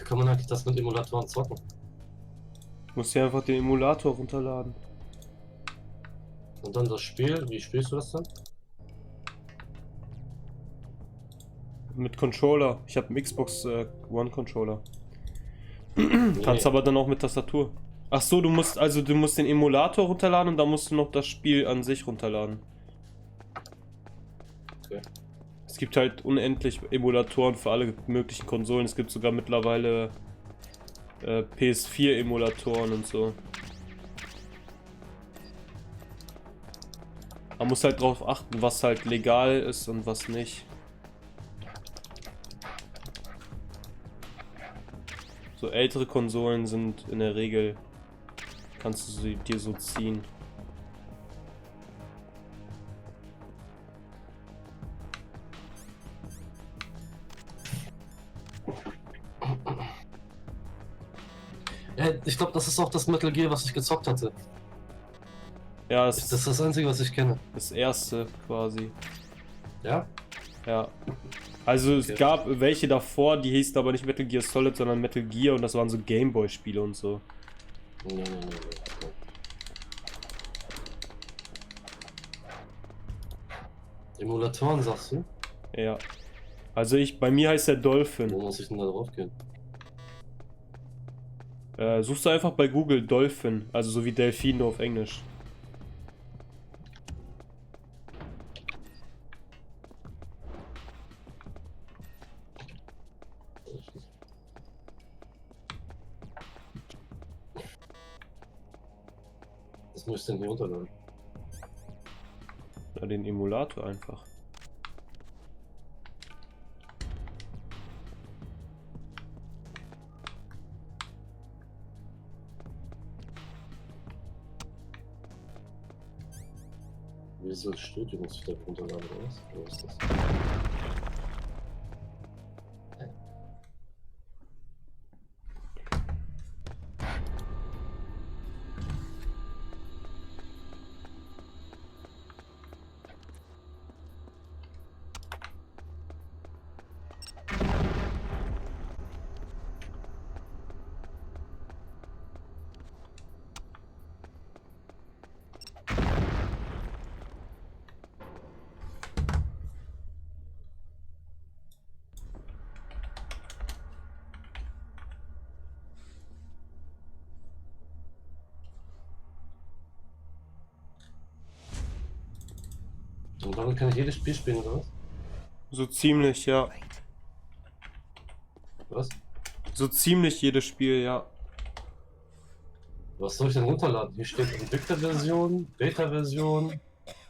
Wie kann man eigentlich das mit Emulatoren zocken? Du musst dir einfach den Emulator runterladen. Und dann das Spiel, wie spielst du das dann? Mit Controller. Ich habe einen Xbox One Controller. Nee. Kannst aber dann auch mit Tastatur. Ach so, du musst den Emulator runterladen und dann musst du noch das Spiel an sich runterladen. Okay. Es gibt halt unendlich Emulatoren für alle möglichen Konsolen. Es gibt sogar mittlerweile PS4 Emulatoren und so. Man muss halt drauf achten, was halt legal ist und was nicht. So ältere Konsolen sind in der Regel, kannst du sie dir so ziehen. Ja, ich glaube, das ist auch das Metal Gear, was ich gezockt hatte. Ja, Das ist das Einzige, was ich kenne. das erste quasi. Ja? Ja. Also es Okay. gab welche davor, die hießen aber nicht Metal Gear Solid, sondern Metal Gear und das waren so Gameboy-Spiele und so. Nee. Emulatoren, sagst du? Ja. Also bei mir heißt der Dolphin. Wo muss ich denn da drauf gehen? Suchst du einfach bei Google Dolphin, also so wie Delfin nur auf Englisch. Was muss ich denn hier runterladen? Ja, den Emulator einfach. Visual Studio muss ich da runterladen, oder was? Wo ist das? Und damit kann ich jedes Spiel spielen, oder was? So ziemlich, ja. Was? So ziemlich jedes Spiel, ja. Was soll ich denn runterladen? Hier steht Entwicklerversion, Beta-Version,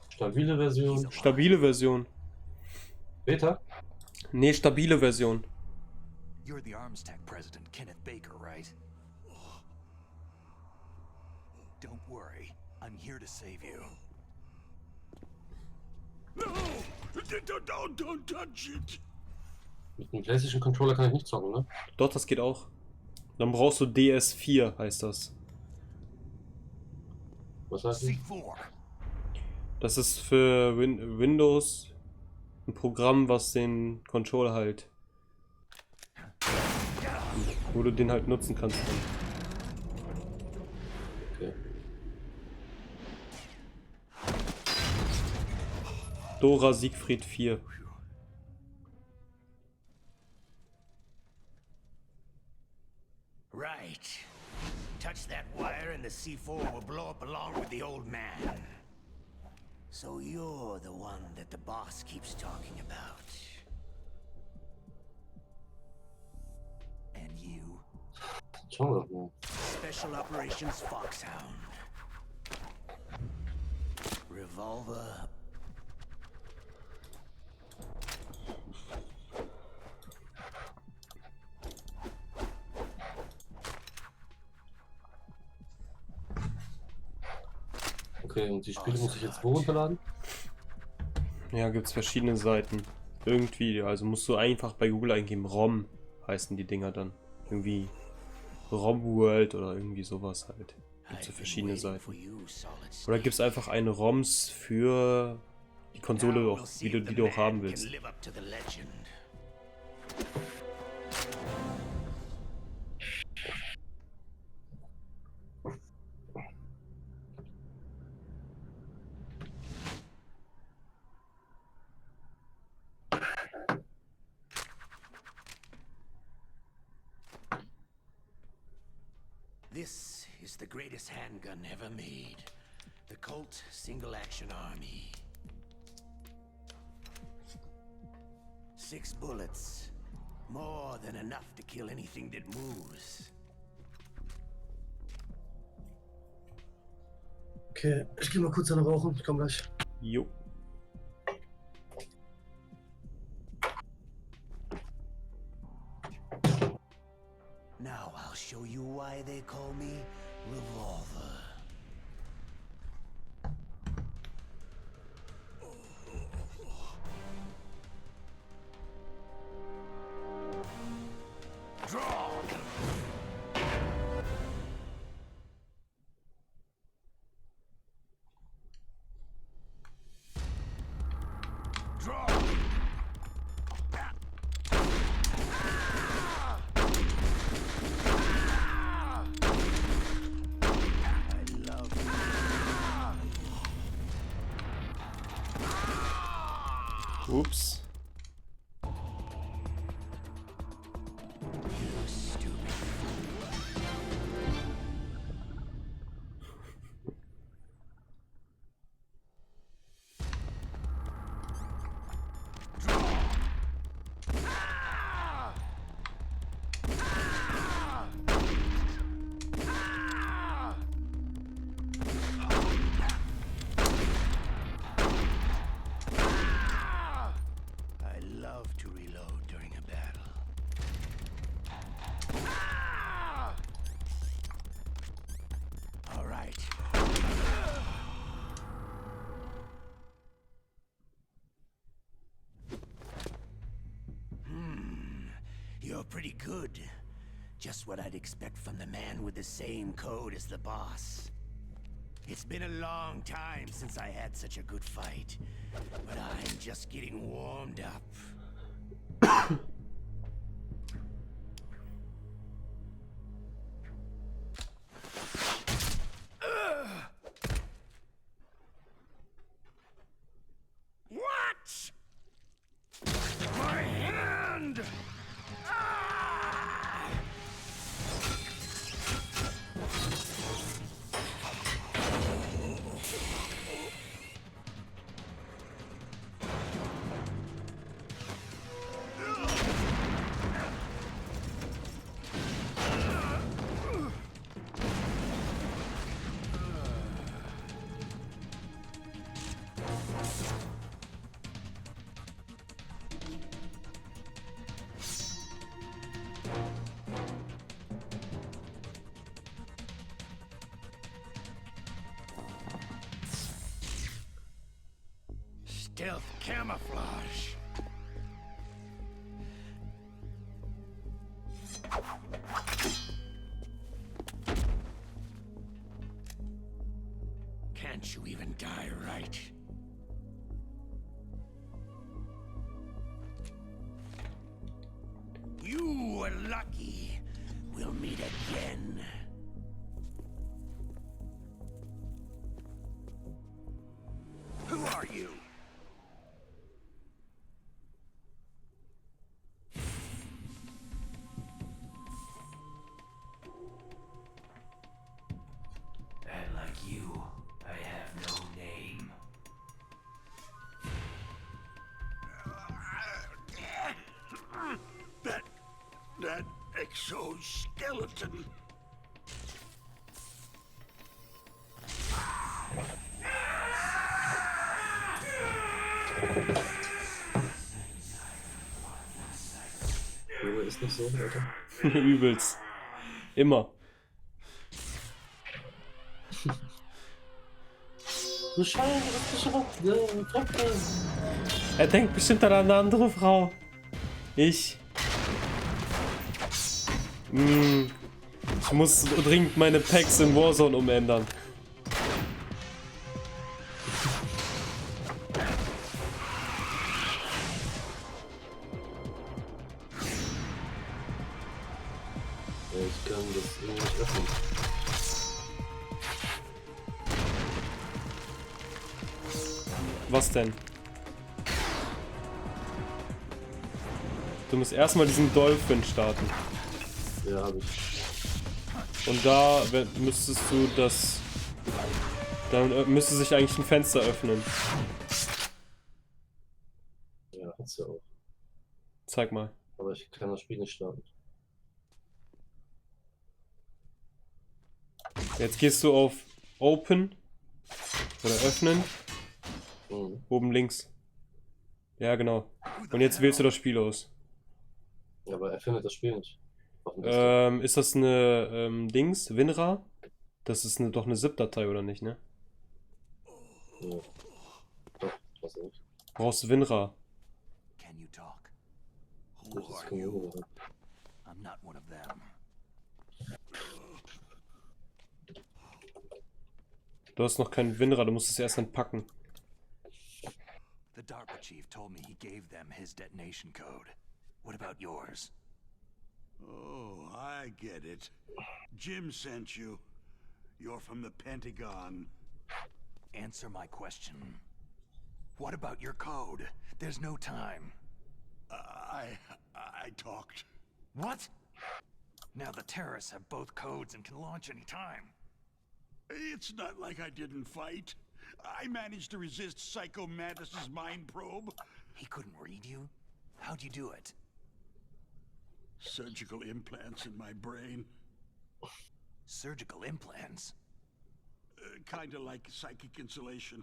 stabile Version. Stabile Version. Beta? Nee, stabile Version. You're the ArmsTech president, Kenneth Baker, right? Don't worry, I'm here to save you. No! Don't touch it! Mit dem PlayStation Controller kann ich nicht zocken, ne? Doch, das geht auch. Dann brauchst du DS4, heißt das. Was heißt das? C4. Das ist für Windows ein Programm, was den Controller halt, wo du den halt nutzen kannst. Okay. Dora Siegfried 4. Right. Touch that wire and the C4 will blow up along with the old man. So you're the one that the boss keeps talking about. And you? Schauen wir doch mal. Special Operations Foxhound. Revolver. Okay, und die Spiele muss ich jetzt wo runterladen? Ja, gibt es verschiedene Seiten. Irgendwie, also musst du einfach bei Google eingeben, ROM heißen die Dinger dann. Irgendwie ROM World oder irgendwie sowas halt. Gibt es verschiedene Seiten. Oder gibt es einfach eine ROMs für die Konsole, auch, die du auch haben willst. This is the greatest handgun ever made. The Colt Single Action Army. 6 bullets. More than enough to kill anything that moves. Okay, ich geh mal kurz eine rauchen. Ich komm gleich. Jo. Now I'll show you why they call me Revolver. Draw! Draw! Ups. To reload during a battle. All right. You're pretty good. Just what I'd expect from the man with the same code as the boss. It's been a long time since I had such a good fight, but I'm just getting warmed up. What? My hand! Ah! Stealth camouflage. Can't you even die right? You were lucky. We'll meet again. Who are you? And like you, I have no name. That exoskeleton. Junge, ist nicht so, Alter. Übelst. Immer. Du Schwein, was ist das? Er denkt bestimmt an eine andere Frau. Ich muss dringend meine Packs in Warzone umändern. Ich kann das irgendwie nicht öffnen. Was denn? Du musst erstmal diesen Dolphin starten. Ja, hab ich. Und da müsstest du das... Dann müsste sich eigentlich ein Fenster öffnen. Ja, hat's ja auch. Zeig mal. Aber ich kann das Spiel nicht starten. Jetzt gehst du auf Open oder Öffnen. Mhm. Oben links. Ja, genau. Und jetzt wählst du das Spiel aus. Ja, aber er findet das Spiel nicht. Auf dem Desktop. Ist das eine Dings? WinRAR? Das ist doch eine ZIP-Datei, oder nicht, ne? Ja. Doch, was nicht. Brauchst du WinRAR. Can you talk? Das Who ist are kein you? Junge. I'm not one of them. Du hast noch kein WinRAR, du musst es erst entpacken. The DARPA chief told me he gave them his detonation code. What about yours? Oh, I get it. Jim sent you. You're from the Pentagon. Answer my question. What about your code? There's no time. I talked. What? Now the terrorists have both codes and can launch any time. It's not like I didn't fight. I managed to resist Psycho Mantis's mind probe. He couldn't read you? How'd you do it? Surgical implants in my brain. Surgical implants? Kinda like psychic insulation.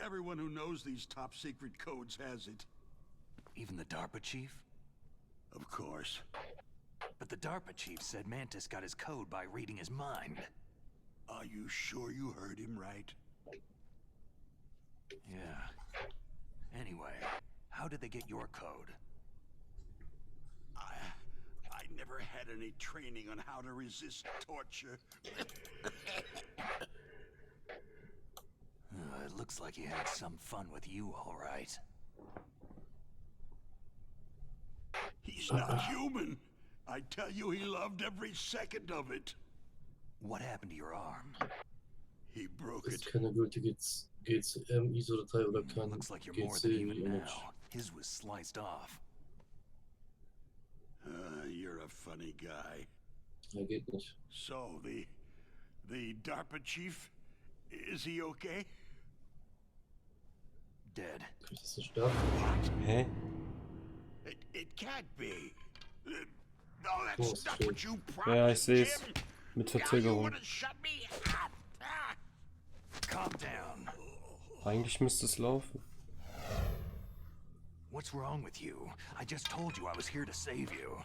Everyone who knows these top secret codes has it. Even the DARPA chief? Of course. But the DARPA chief said Mantis got his code by reading his mind. Are you sure you heard him right? Yeah. Anyway, how did they get your code? I never had any training on how to resist torture. It looks like he had some fun with you, all right. He's not human. I tell you, he loved every second of it. What happened to your arm? He broke Das it. ist keine gültige GCM-ISO-Datei oder kein Looks like you're more than human GC-Image. now. His was sliced off. You're a funny guy. Ja, geht nicht. So, the DARPA chief, is he okay? Dead. Kann ich das nicht starten? Hä? It can't be. No, Oh, that's ist not schön. what you Ja, ich promised, seh's. Jim. Mit Now you Verzögerung. wanna shut me up? Ah. Calm down. Eigentlich müsste es laufen. What's wrong with you? I just told you I was here to save you.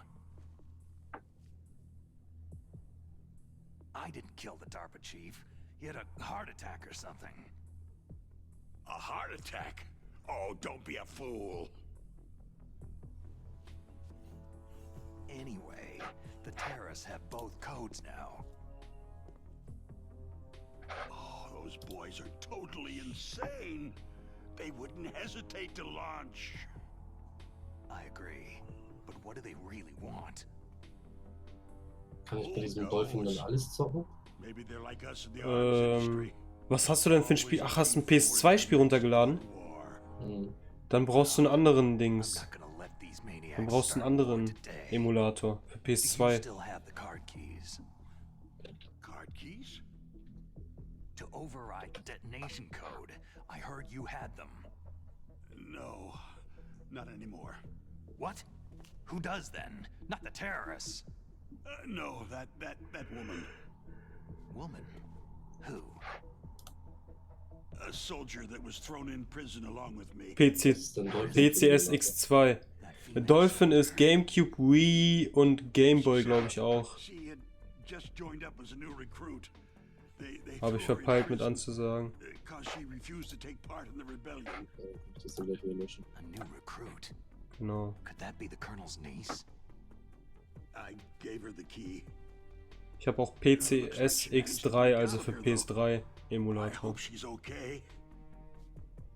I didn't kill the DARPA chief. He had a heart attack or something. A heart attack? Oh, don't be a fool. Anyway, the terrorists have both codes now. Oh, those boys are totally insane. They wouldn't hesitate to launch. I agree. But what do they really want? Kann ich bei diesem Dolphin dann alles zocken? Maybe they're like us in the arms industry. Was hast du denn für ein Spiel? Ach, hast du ein PS2-Spiel runtergeladen? War. Hm. Dann brauchst du einen anderen I'm Dings. not gonna let these maniacs Dann brauchst du einen start war anderen today. Emulator für Do you PS2. still have the card keys? Card keys? To override the detonation code. I heard you had them. No, not anymore. What? Who does then? Not the terrorists. No, that woman. Woman? Who? A soldier that was thrown in prison along with me. PC, Das ist dann Dolphin. PCS X2. That female Dolphin ist GameCube, Wii und Gameboy, glaube ich auch. She had just joined up as a new recruit. They Habe ich threw her in verpeilt mit prison, anzusagen. 'cause she refused to take part in the rebellion. Ja, kann ich das dann gleich wieder löschen. A new recruit. Genau. Could that be the Colonel's niece? I gave her the key. Ich habe auch PCS X3, also für PS3 I Emulator. hope she's okay.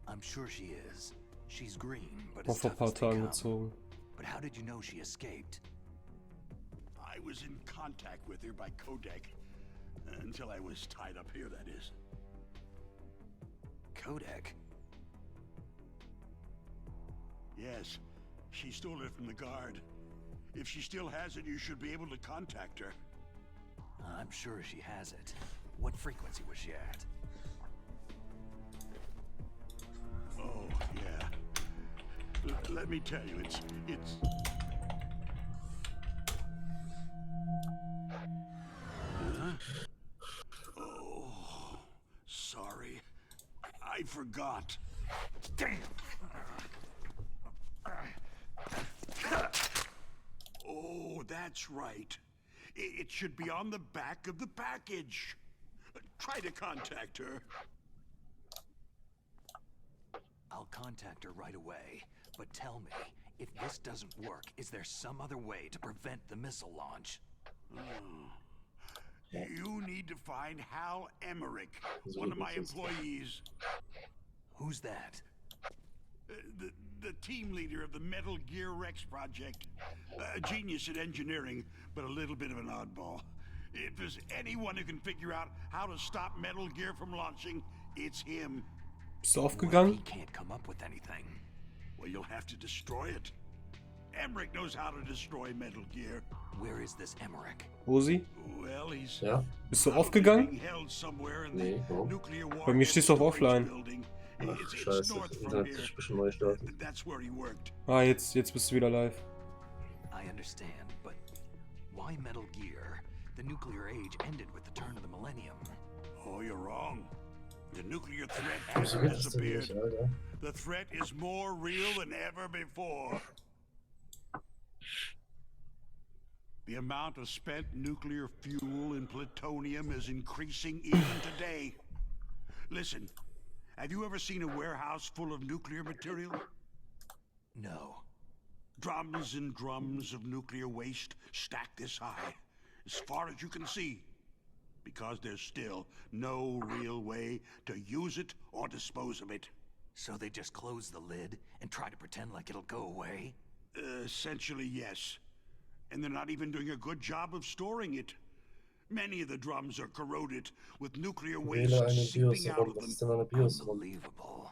I'm sure she is. She's green, but Auch as vor ein tough as paar they Tagen come. gezogen. But how did you know she escaped? I was in contact with her by codec. Until I was tied up here, that is. Codec? Yes, she stole it from the guard. If she still has it, you should be able to contact her. I'm sure she has it. What frequency was she at? Oh, yeah. Let me tell you, it's... Huh? Oh, sorry. I forgot. Damn! Oh, that's right. It should be on the back of the package. Try to contact her. I'll contact her right away. But tell me, if this doesn't work, is there some other way to prevent the missile launch? You need to find Hal Emmerich, one of my employees. Who's that? The team leader of the Metal Gear Rex project. A genius at engineering, but a little bit of an oddball. If there's anyone who can figure out how to stop Metal Gear from launching, it's him. Bist du What if aufgegangen? he can't come up with anything? Well, you'll have to destroy it. Emmerich knows how to destroy Metal Gear. Where is this Emmerich? Rosi? Well, he's Ja? Bist du probably aufgegangen? being held somewhere in Nee, the warum? nuclear Bei mir stehst du auf warhead Offline. storage building. Ach, It's scheiße. north Das from Internet here. ist bestimmt neu starten. That's where he worked. Ah, jetzt bist du wieder live. I understand, but why Metal Gear? The nuclear age ended with the turn of the millennium. Oh, you're wrong. The nuclear threat Wieso hasn't geht das denn disappeared. nicht, Alter? The threat is more real than ever before. The amount of spent nuclear fuel and plutonium is increasing even today. Listen, have you ever seen a warehouse full of nuclear material? No. Drums and drums of nuclear waste stacked this high, as far as you can see, because there's still no real way to use it or dispose of it. So they just close the lid and try to pretend like it'll go away? Essentially, yes. And they're not even doing a good job of storing it. Many of the drums are corroded, with nuclear waste Wähle eine seeping out BIOS-ROM. of Was them. ist denn eine BIOS-ROM? Unbelievable.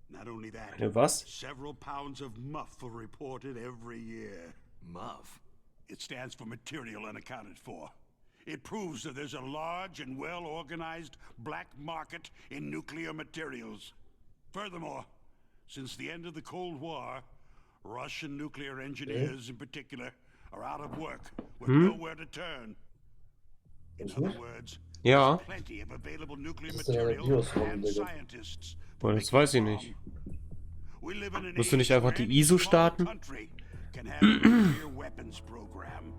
Not only that, Eine was? several pounds of muff are reported every year. Muff. It stands for material unaccounted for. It proves that there's a large and well-organized black market in nuclear materials. Furthermore, since the end of the Cold War, Russian nuclear engineers in particular are out of work with nowhere to turn. In other words, Ja. there's plenty of available nuclear Das ist ja eine material BIOS-ROM, and Digga. scientists. Boah, das weiß ich nicht. We live in an Musst du nicht age einfach where die any ISO small starten? country can have a nuclear weapons program.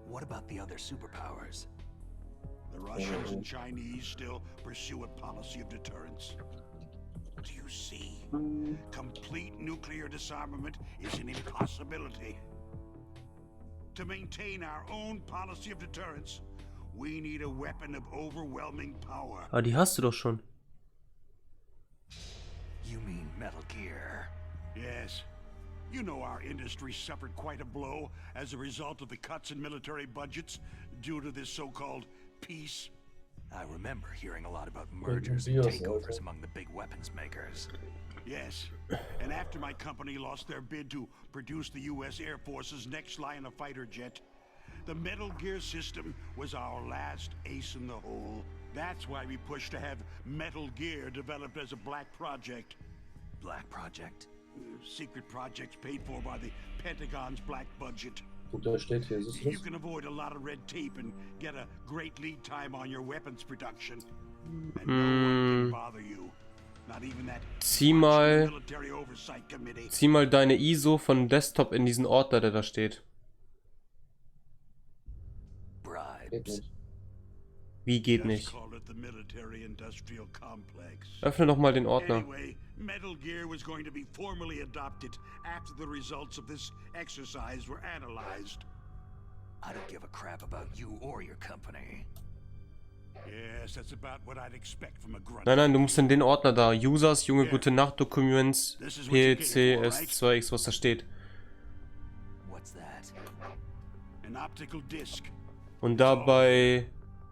What about the other superpowers? The Russians and Chinese still pursue a policy of deterrence. Do you see? Complete nuclear disarmament is an impossibility. To maintain our own policy of deterrence, we need a weapon of overwhelming power. Ah, die hast du doch schon. You mean Metal Gear? Yes. You know our industry suffered quite a blow as a result of the cuts in military budgets due to this so-called peace. I remember hearing a lot about mergers and takeovers among the big weapons makers. Yes. And after my company lost their bid to produce the U.S. Air Force's next line of fighter jet, the Metal Gear system was our last ace in the hole. That's why we pushed to have Metal Gear developed as a black project. Black Project? Secret projects paid for by the Pentagon's black budget. Gut, da steht hier, siehst du You das? can avoid a lot of red tape and get a great lead time on your weapons production. And no one can bother you. Not even that Zieh mal, military oversight committee. zieh mal deine ISO von Desktop in diesen Ordner, der da steht. Geht Bribes. nicht. Wie geht Just nicht? call it the military-industrial complex. Öffne doch mal den Ordner. Anyway, Metal Gear was going to be formally adopted after the results of this exercise were analyzed. I don't give a crap about you or your company. Yes, that's about what I'd expect from a grunt. Nein, nein, du musst in den Ordner da. Users, junge gute Nacht, Documents, PC, S2X, was da steht. What's that? An optical disc. Und da bei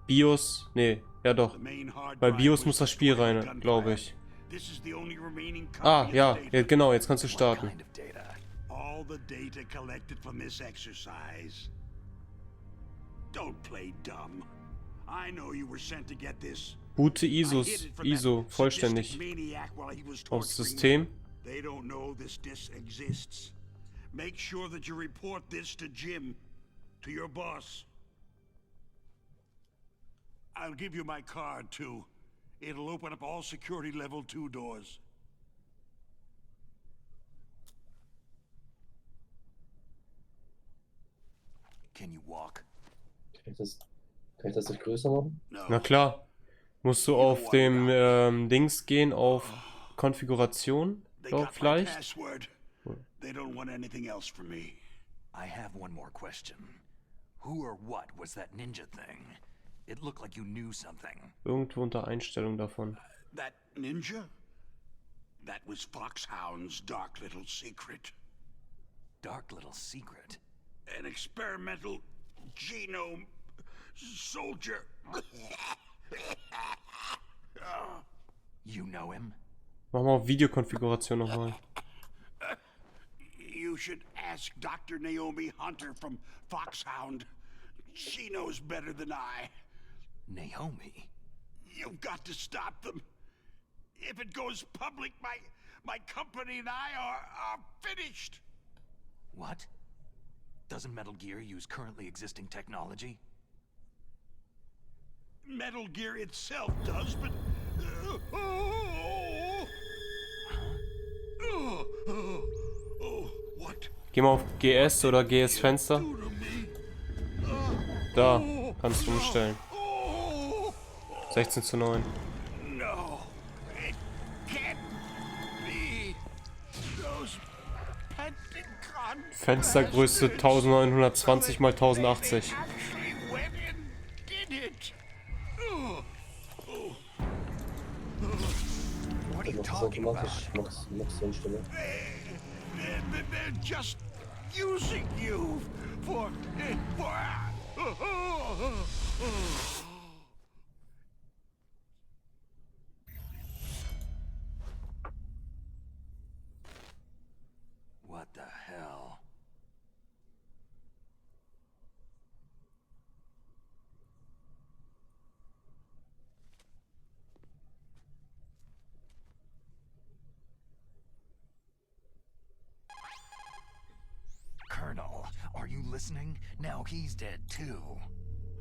BIOS, nee, ja doch. The main hard Bei drive BIOS was muss das Spiel destroyed in rein, gunfire. glaube ich. This is the only remaining Ah, copy of ja, the data. ja, genau, jetzt kannst du What starten. kind of data? All the data collected from this exercise. Don't play dumb. I know you were sent to get this. Boote I hid ISOs, it from ISO, that vollständig. sadistic maniac while he was Aufs torturing System. me. They don't know this disc exists. Make sure that you report this to Jim, to your boss. I'll give you my card, too. It'll open up all security level 2 doors. Can you walk? Kann ich das nicht größer machen? No. Na klar. Musst du auf dem Dings gehen, auf Konfiguration, They glaub got my vielleicht. password. They don't want anything else from me. I have one more question. Who or what was that ninja thing? It looked like you knew something. Irgendwo unter Einstellung davon. That ninja? That was Foxhound's dark little secret. Dark little secret. An experimental genome soldier. You know him? Mach mal auf Videokonfiguration nochmal. You should ask Dr. Naomi Hunter from Foxhound. She knows better than I. Naomi? You've got to stop them. If it goes public, my company and I are finished. What? Doesn't Metal Gear use currently existing technology? Metal Gear itself does, but... What? Geh mal auf GS oder GS Fenster. Do to me? Da, kannst du umstellen. 16:9. No, it can't be. Those Pentagon Fenstergröße 1920 x 1080. actually went and did it. What are you Das ist talking about? automatisch Max Einstellung. They're just using you for. What the hell? Colonel, are you listening? Now he's dead too.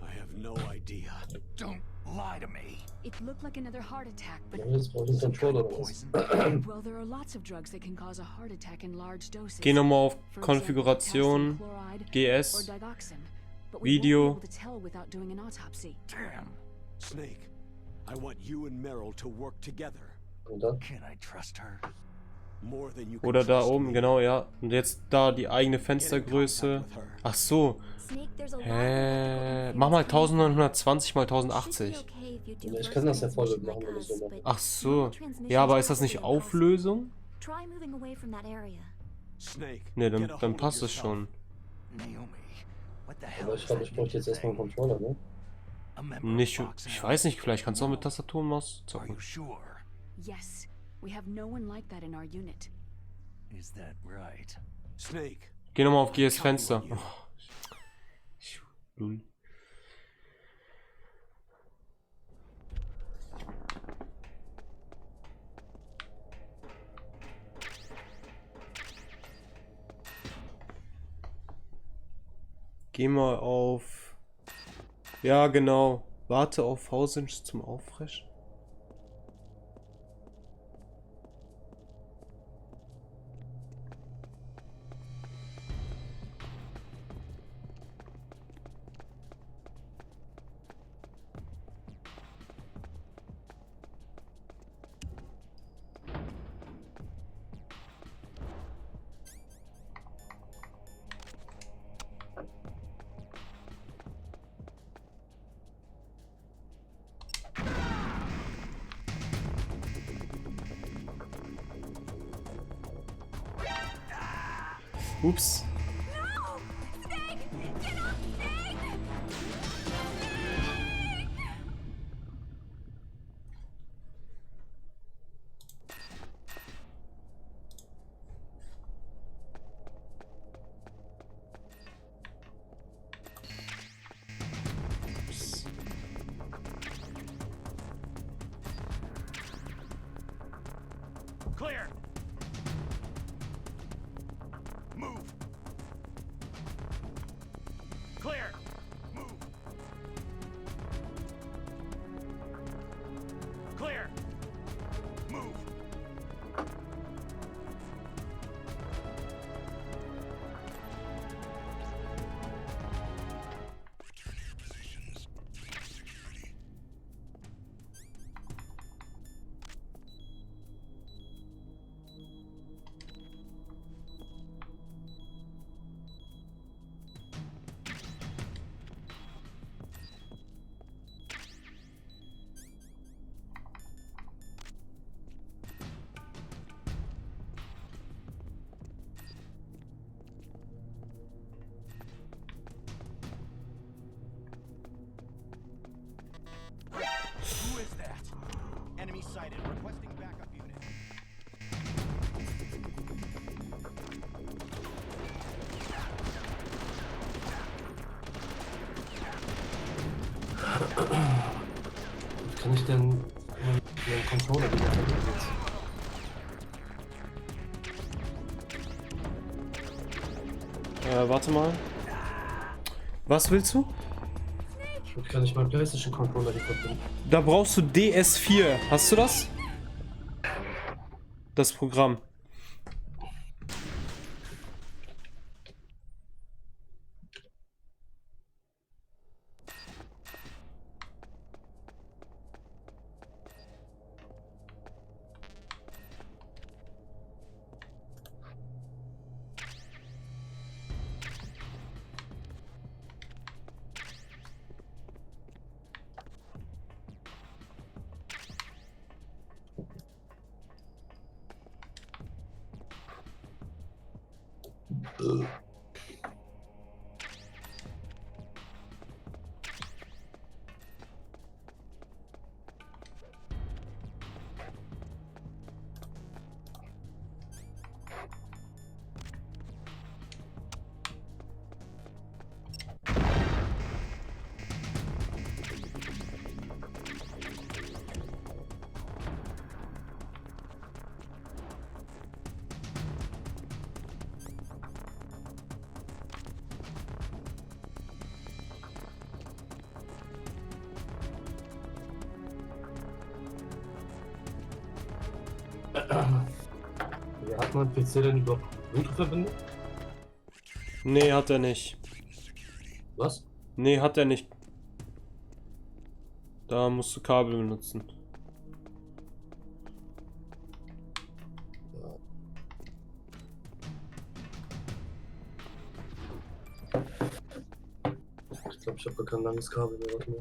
I have no idea. Don't lie to me. It looked like another heart attack, but Ja, jetzt brauche ich einen Controller oder was? Poison? well, there are lots of drugs that can cause a heart attack in large doses. Geh nochmal auf For example, Konfiguration, potassium chloride or GS, digoxin. But we Video. won't be able to tell without doing an autopsy. Damn. Snake, I want you and Meryl to work together. Und dann? Can I trust her? More than you can oder da trust oben, me. genau, ja. Und jetzt da die eigene Get in Fenstergröße. contact with her. Ach so. Snake, there's a lot of electrical Mach mal interference coming 1920 x in. Should be 1080. okay if you do Ja, ich first kann das ja voll transmission machen, like wenn ich us, so mache. but Ach so. transmission Ja, aber is ist das nicht probably impossible. Auflösung? Try moving away from that area. Snake, Ne, get a dann hold of passt es yourself. schon. Naomi, what the hell Aber is ich glaube, that ich bräuchte jetzt ninja erstmal einen thing? Controller, ne? A member Nicht, of ich Foxhound? weiß nicht, vielleicht kannst du auch mit Tastatur und Maus Are zocken. you sure? Yes, we have no one like that in our unit. Is that right? Snake, Geh nochmal auf GS Fenster. Oh. Lul. Geh mal auf... Ja, genau. Warte auf V-Synch zum Auffrischen. Ups. Clear. Move. Clear. Move. Clear. Move. Who is that? Enemy sighted. Requesting backup unit. Wie kann ich denn meinen Controller wieder verbinden jetzt? Warte mal. Was willst du? Wie kann ich meinen PlayStation Controller hier verbinden? Da brauchst du DS4. Hast du das? Das Programm. Wie hat mein PC denn überhaupt Bluetooth-Verbindung? Nee, hat er nicht. Was? Nee, hat er nicht. Da musst du Kabel benutzen. Ich glaube, ich habe gar kein langes Kabel mehr. Warte mal.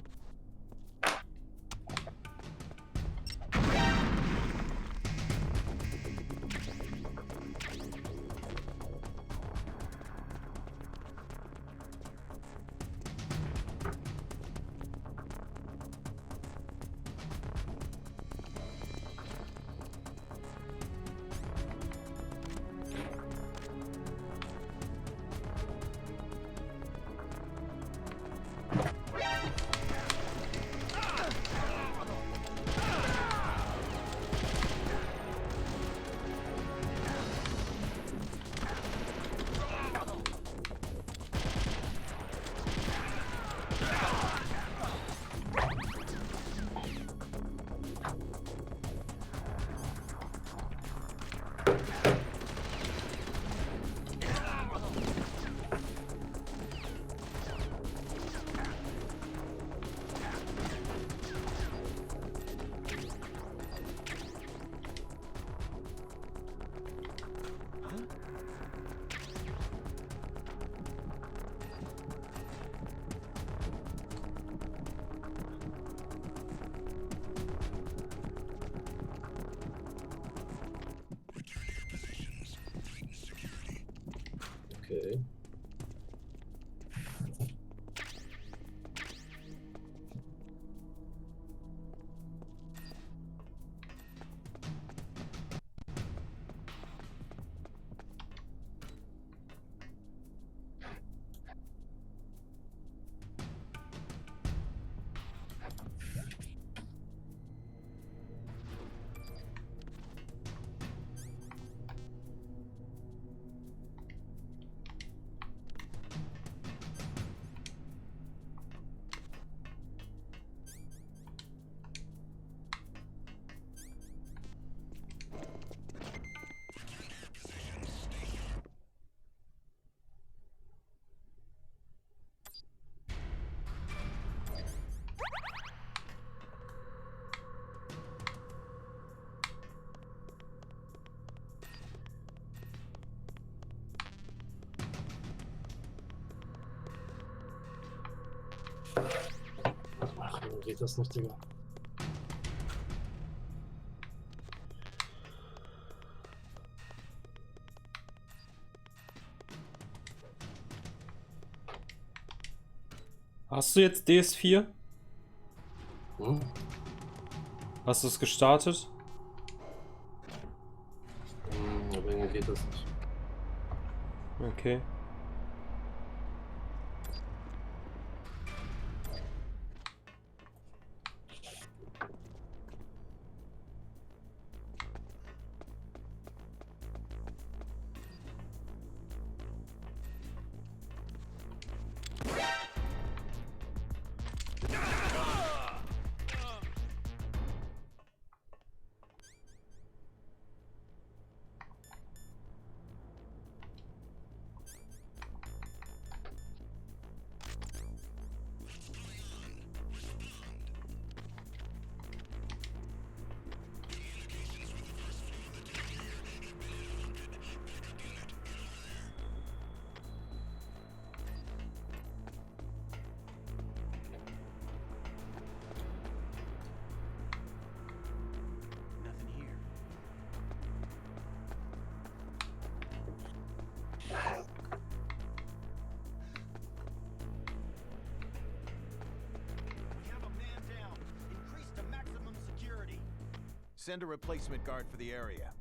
Okay. geht das nicht, Digga. Hast du jetzt DS4? Hm? Hast du es gestartet? Aber irgendwie geht das nicht. Okay. Nothing here. We have a man down. Increase to maximum security. Send a replacement guard for the area.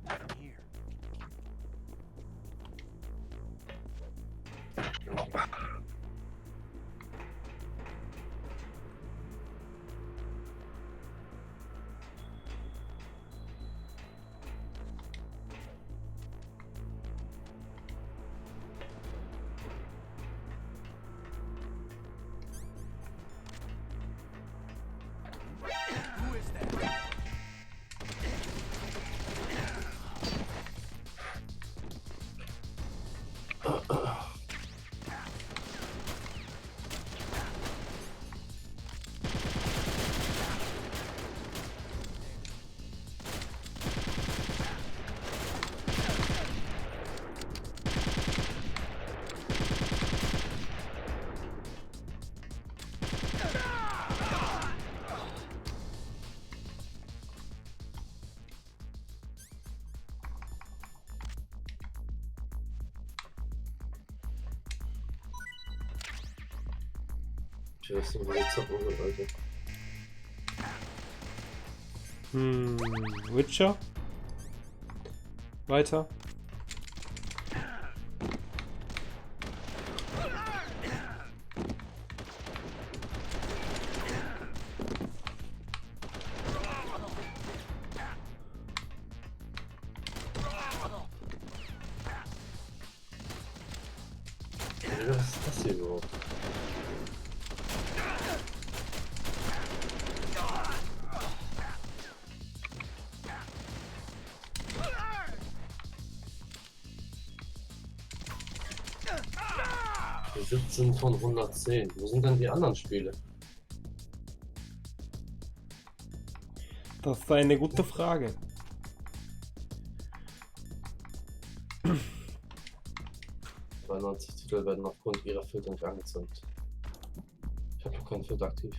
Nothing here. Who is that? Ich weiß nicht, wie die zocken wird, Alter. Witcher? Weiter? Was ist das hier überhaupt? Die 17 von 110. Wo sind denn die anderen Spiele? Das ist eine gute Frage. 92 Titel werden aufgrund ihrer Filter nicht angezeigt. Ich habe noch keinen Filter aktiv.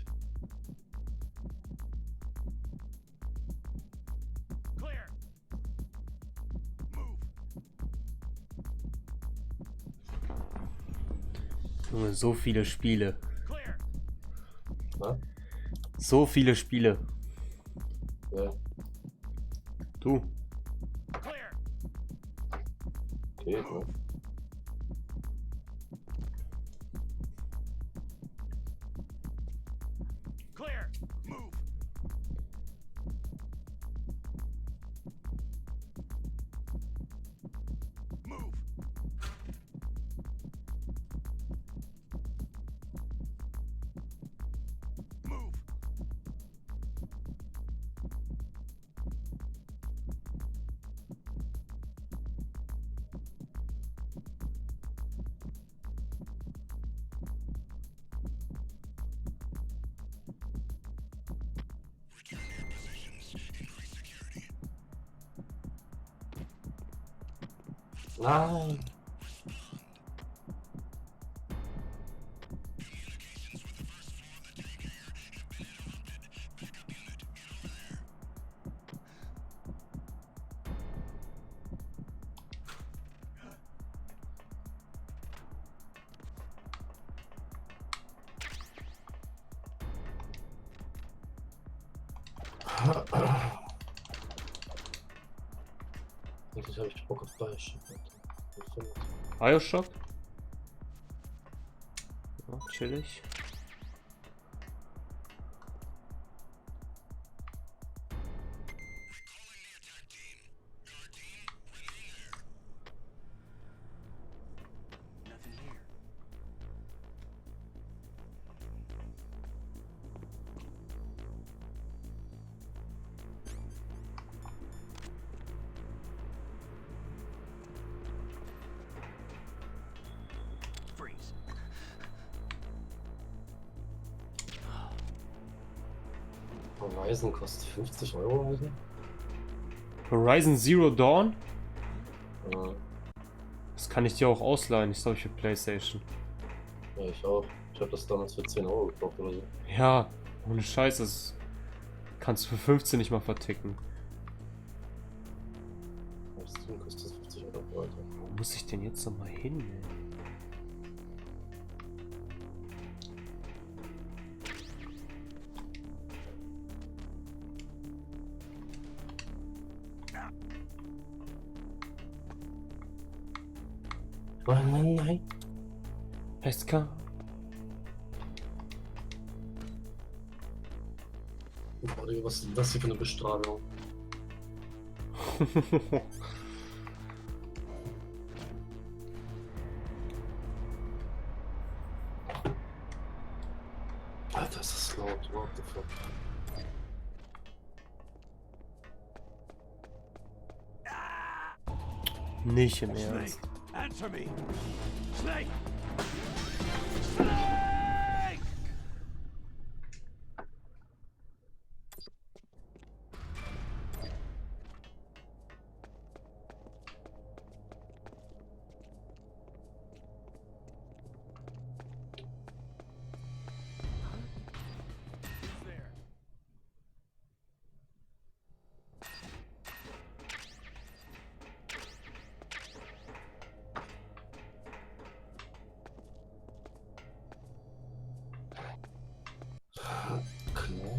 Clear. Move. Junge, so viele Spiele. Clear. Na? So viele Spiele. Ja. Du. Clear. Geht, ne? Clear. Move. Move. Move. Nein! Eigentlich habe ich Bock auf Bioshock. Bioshock? Ja, chillig. Nothing here. Freeze. Horizon kostet 50 Euro oder so? Horizon Zero Dawn? Ja, Das kann ich dir auch ausleihen, ich glaube für PlayStation. ja, ich auch. Ich habe das damals für 10 Euro gekauft oder so. Ja, ohne Scheiß, das kannst du für 15 nicht mal verticken. Auf Steam kostet das 50 Euro, Alter. Wo muss ich denn jetzt nochmal hin? Ey? Nein, nein, nein. SK? Boah, Digga, was ist denn das hier für eine Bestrahlung? Alter, ist das laut. What the fuck? Nicht im Ernst. Snake, answer me. Snake. Klar.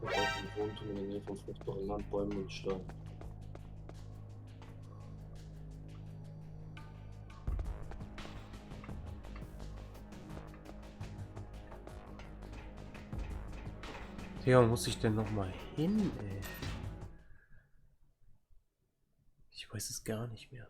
Wir brauchen ein Wohnturm in der Nähe von fruchtbaren Landbäumen und Steinen. Ja, wo muss ich denn nochmal hin, ey? Ich weiß es gar nicht mehr.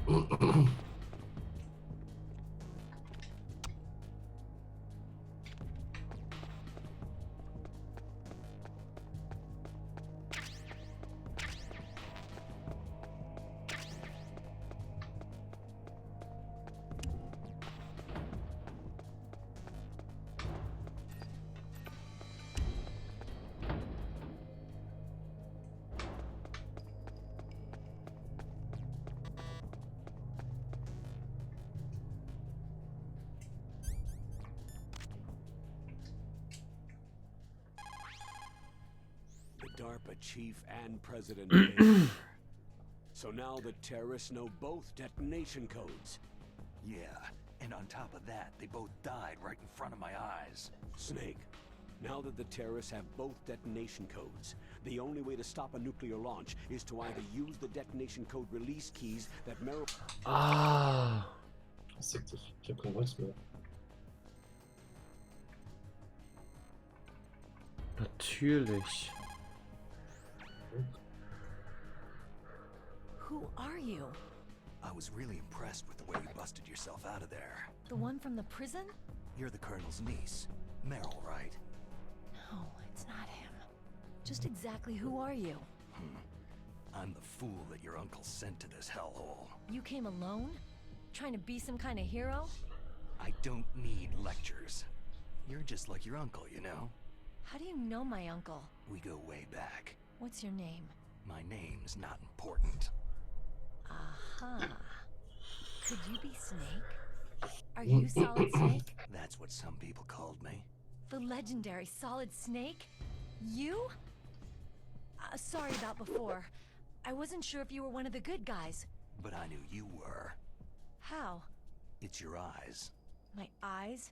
machen. The DARPA chief and president Baker. So now the terrorists know both detonation codes. Yeah, and on top of that, they both died right in front of my eyes. Snake, now that the terrorists have both detonation codes, the only way to stop a nuclear launch is to either use the detonation code release keys that Merrill... Ah, Was sagt dich? Ich hab kein Holz mehr. natürlich. Who are you? I was really impressed with the way you busted yourself out of there. The one from the prison? You're the Colonel's niece, Meryl, right? No, it's not him. Just exactly who are you? I'm the fool that your uncle sent to this hellhole. You came alone? Trying to be some kind of hero? I don't need lectures. You're just like your uncle, you know? How do you know my uncle? We go way back. What's your name? My name's not important. Aha. Could you be Snake? Are you Solid Snake? That's what some people called me. The legendary Solid Snake? You? Sorry about before. I wasn't sure if you were one of the good guys. But I knew you were. How? It's your eyes. My eyes?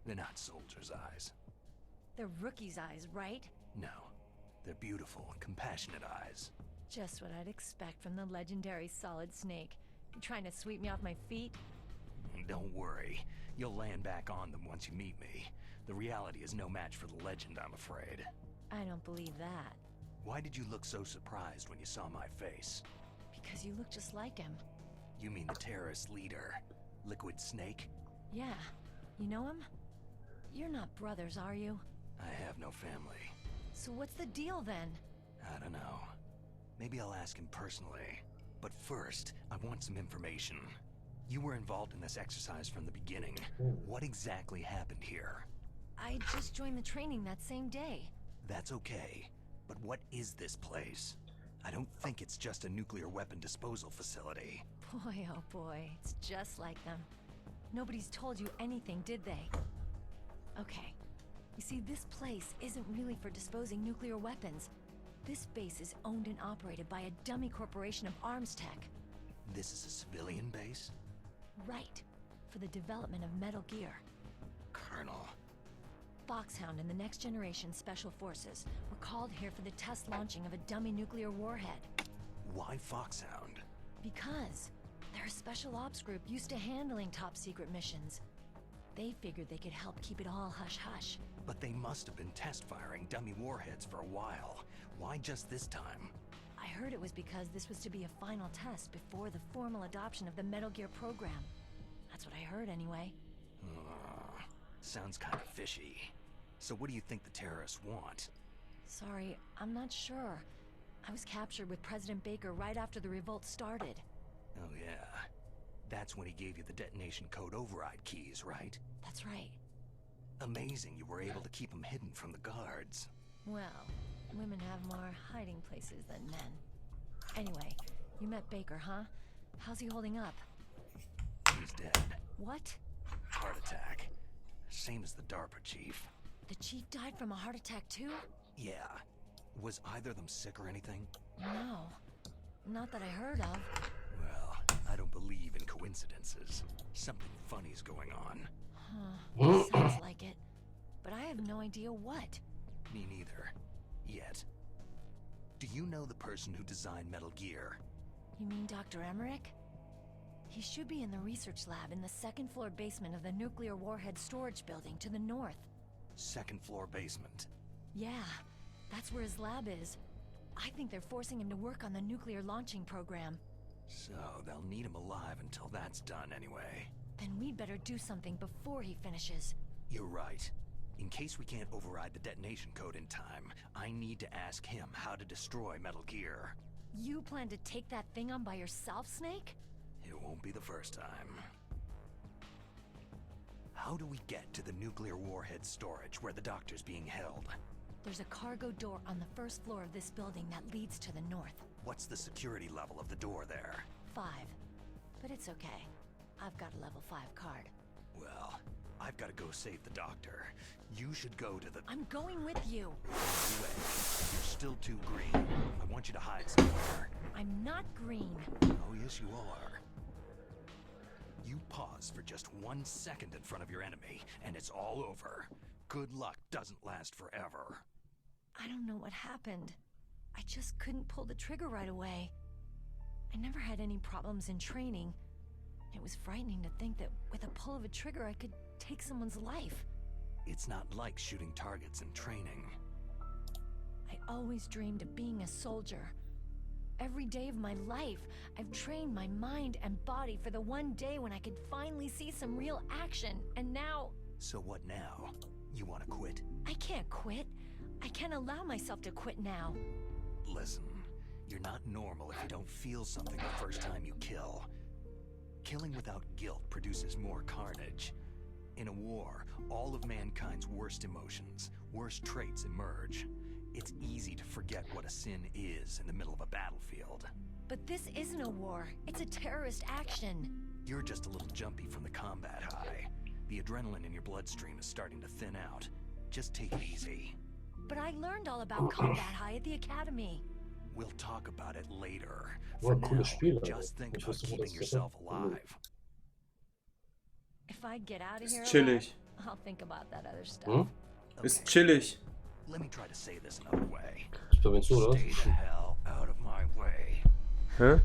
They're not soldiers' eyes. They're rookie's eyes, right? No. They're beautiful and compassionate eyes. Just what I'd expect from the legendary Solid Snake. You trying to sweep me off my feet? Don't worry. You'll land back on them once you meet me. The reality is no match for the legend, I'm afraid. I don't believe that. Why did you look so surprised when you saw my face? Because you look just like him. You mean the terrorist leader, Liquid Snake? Yeah. You know him? You're not brothers, are you? I have no family. So what's the deal then? I don't know. Maybe I'll ask him personally. But first, I want some information. You were involved in this exercise from the beginning. What exactly happened here? I just joined the training that same day. That's okay. But what is this place? I don't think it's just a nuclear weapon disposal facility. Boy, oh boy, it's just like them. Nobody's told you anything, did they? Okay. You see, this place isn't really for disposing nuclear weapons. This base is owned and operated by a dummy corporation of arms tech. This is a civilian base? Right. For the development of Metal Gear. Colonel. Foxhound and the Next Generation Special Forces were called here for the test launching of a dummy nuclear warhead. Why Foxhound? Because they're a special ops group used to handling top-secret missions. They figured they could help keep it all hush-hush. But they must have been test-firing dummy warheads for a while. Why just this time? I heard it was because this was to be a final test before the formal adoption of the Metal Gear program. That's what I heard anyway. Sounds kind of fishy. So what do you think the terrorists want? Sorry, I'm not sure. I was captured with President Baker right after the revolt started. Oh yeah. That's when he gave you the detonation code override keys, right? That's right. Amazing you were able to keep them hidden from the guards. Well, women have more hiding places than men. Anyway, you met Baker, huh? How's he holding up? He's dead. What? Heart attack. Same as the DARPA chief. The chief died from a heart attack too? Yeah. Was either of them sick or anything? No. Not that I heard of. Well, I don't believe in coincidences. Something funny's going on. Huh. Sounds like it. But I have no idea what. Me neither. Yet. Do you know the person who designed Metal Gear? You mean Dr. Emmerich? He should be in the research lab in the second-floor basement of the nuclear warhead storage building to the north. Second floor basement. Yeah, that's where his lab is. I think they're forcing him to work on the nuclear launching program. So they'll need him alive until that's done anyway. Then we'd better do something before he finishes. You're right. In case we can't override the detonation code in time, I need to ask him how to destroy Metal Gear. You plan to take that thing on by yourself, Snake? It won't be the first time. How do we get to the nuclear warhead storage where the doctor's being held? There's a cargo door on the first floor of this building that leads to the north. What's the security level of the door there? 5. But it's okay. I've got a level 5 card. Well, I've got to go save the doctor. You should go to the... I'm going with you. Wait, you're still too green. I want you to hide somewhere. I'm not green. Oh, yes, you are. You pause for just 1 second in front of your enemy, and it's all over. Good luck doesn't last forever. I don't know what happened. I just couldn't pull the trigger right away. I never had any problems in training. It was frightening to think that with a pull of a trigger I could take someone's life. It's not like shooting targets in training. I always dreamed of being a soldier. Every day of my life, I've trained my mind and body for the one day when I could finally see some real action, and now... So what now? You want to quit? I can't quit. I can't allow myself to quit now. Listen, you're not normal if you don't feel something the first time you kill. Killing without guilt produces more carnage. In a war, all of mankind's worst emotions, worst traits emerge. It's easy to forget what a sin is in the middle of a battlefield. But this isn't a war. It's a terrorist action. You're just a little jumpy from the combat high. The adrenaline in your bloodstream is starting to thin out. Just take it easy. But I learned all about combat high at the academy. We'll talk about it later. War For ein cooles now, Spiel, Alter. just think Ich about wusste, wo keeping das yourself ist. alive. If I get out of Ist here chillig. alive, I'll think about that other stuff. Hm? Ist chillig. Let me try to say this another way. Ich bin zu, oder? Stay the hell out of my way. Hä?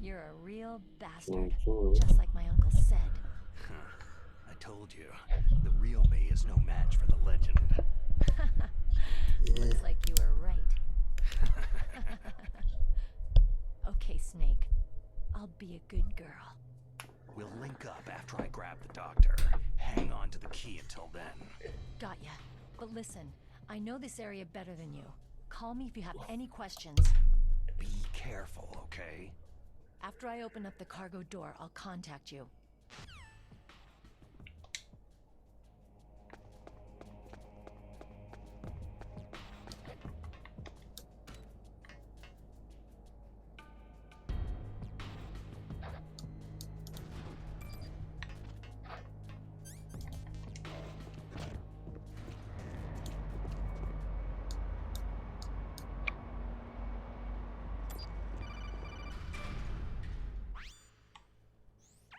You're a real bastard, Und so. just like my uncle said. I told you, the real me is no match for the legend. Looks like you were right. Okay, Snake. I'll be a good girl. We'll link up after I grab the doctor. Hang on to the key until then. Got ya. But listen, I know this area better than you. Call me if you have any questions. Be careful, okay? After I open up the cargo door, I'll contact you.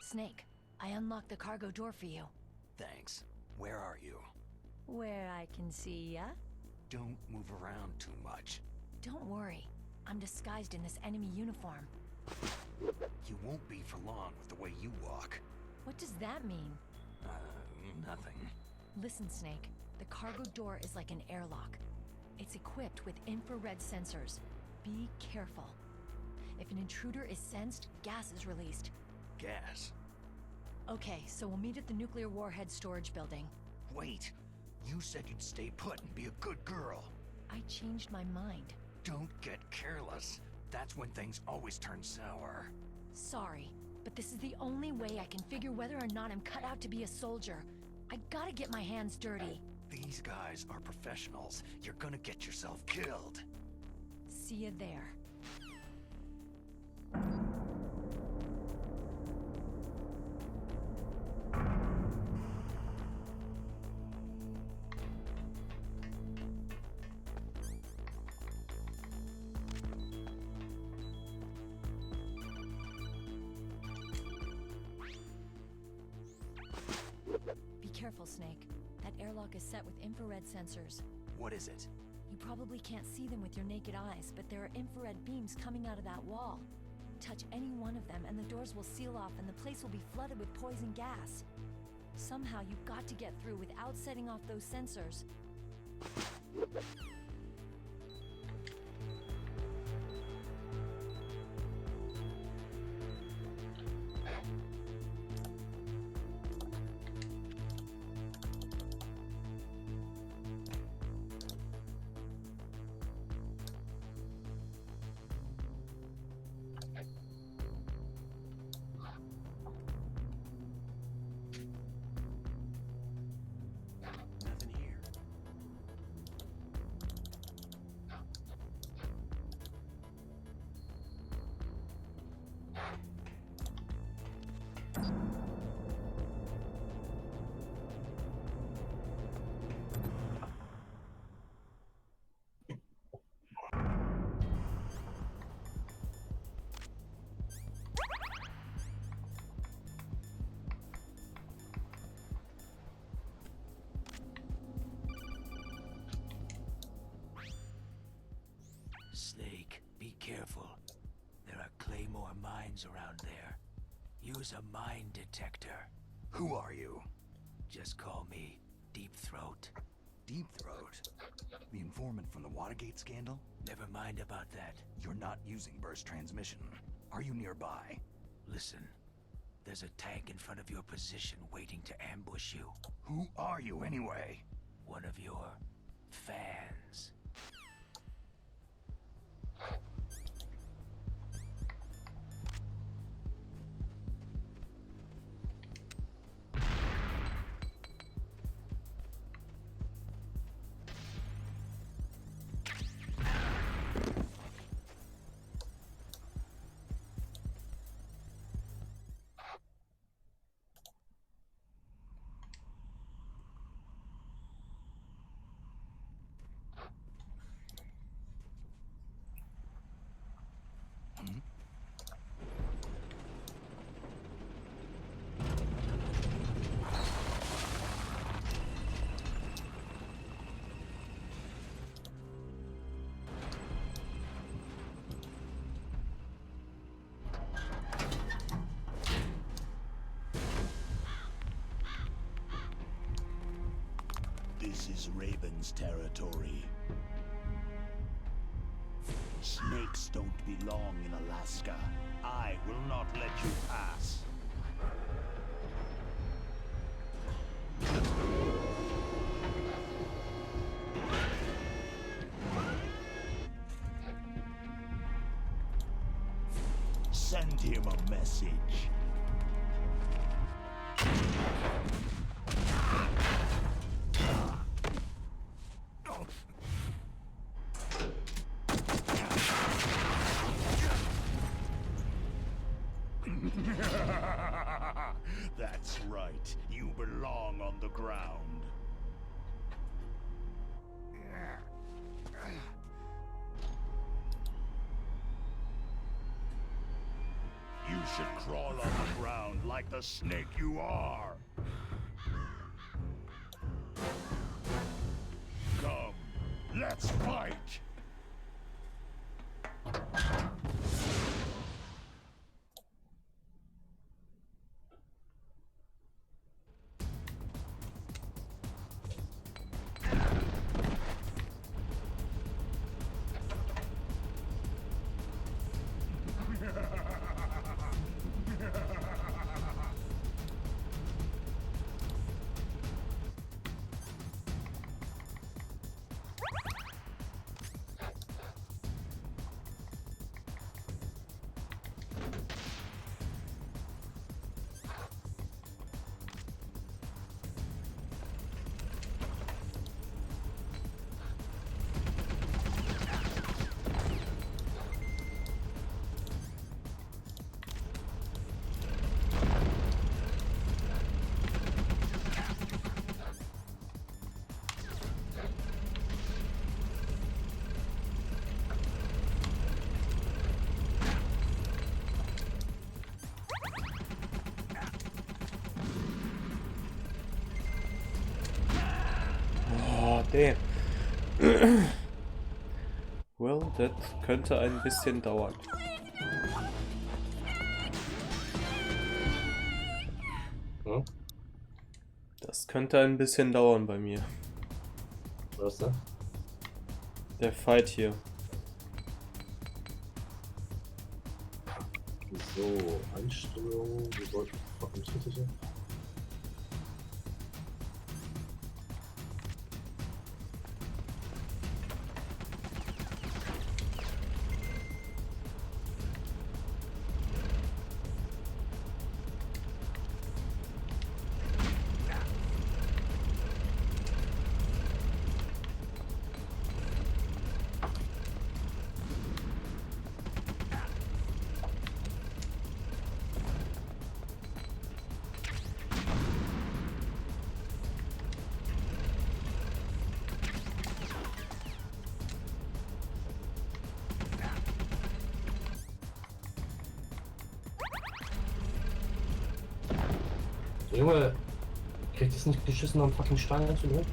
Snake, I unlocked the cargo door for you. Thanks. Where are you? Where I can see ya? Don't move around too much. Don't worry. I'm disguised in this enemy uniform. You won't be for long with the way you walk. What does that mean? Nothing. Listen, Snake. The cargo door is like an airlock. It's equipped with infrared sensors. Be careful. If an intruder is sensed, gas is released. Gas? Okay, so we'll meet at the nuclear warhead storage building. Wait. You said you'd stay put and be a good girl. I changed my mind. Don't get careless. That's when things always turn sour. Sorry, but this is the only way I can figure whether or not I'm cut out to be a soldier. I gotta get my hands dirty. These guys are professionals. You're gonna get yourself killed. See you there. Be careful, Snake. That airlock is set with infrared sensors. What is it? You probably can't see them with your naked eyes, but there are infrared beams coming out of that wall. Touch any one of them and the doors will seal off and the place will be flooded with poison gas. Somehow you've got to get through without setting off those sensors. mines around there. Use a mine detector. Who are you? Just call me Deep Throat. Deep Throat? The informant from the Watergate scandal? Never mind about that. You're not using burst transmission. Are you nearby? Listen, there's a tank in front of your position waiting to ambush you. Who are you anyway? One of your fans. This is Raven's territory. Snakes don't belong in Alaska. I will not let you pass. Send him a message. That's right. You belong on the ground. You should crawl on the ground like the snake you are. Come, let's fight. Damn. Well, das könnte ein bisschen dauern. Hm? Das könnte ein bisschen dauern bei mir. Was denn? Der Fight hier. So, Einstellungen, wir wollten verantwortliche. Junge, kriegt es nicht geschissen, am fucking Stein einzunehmen?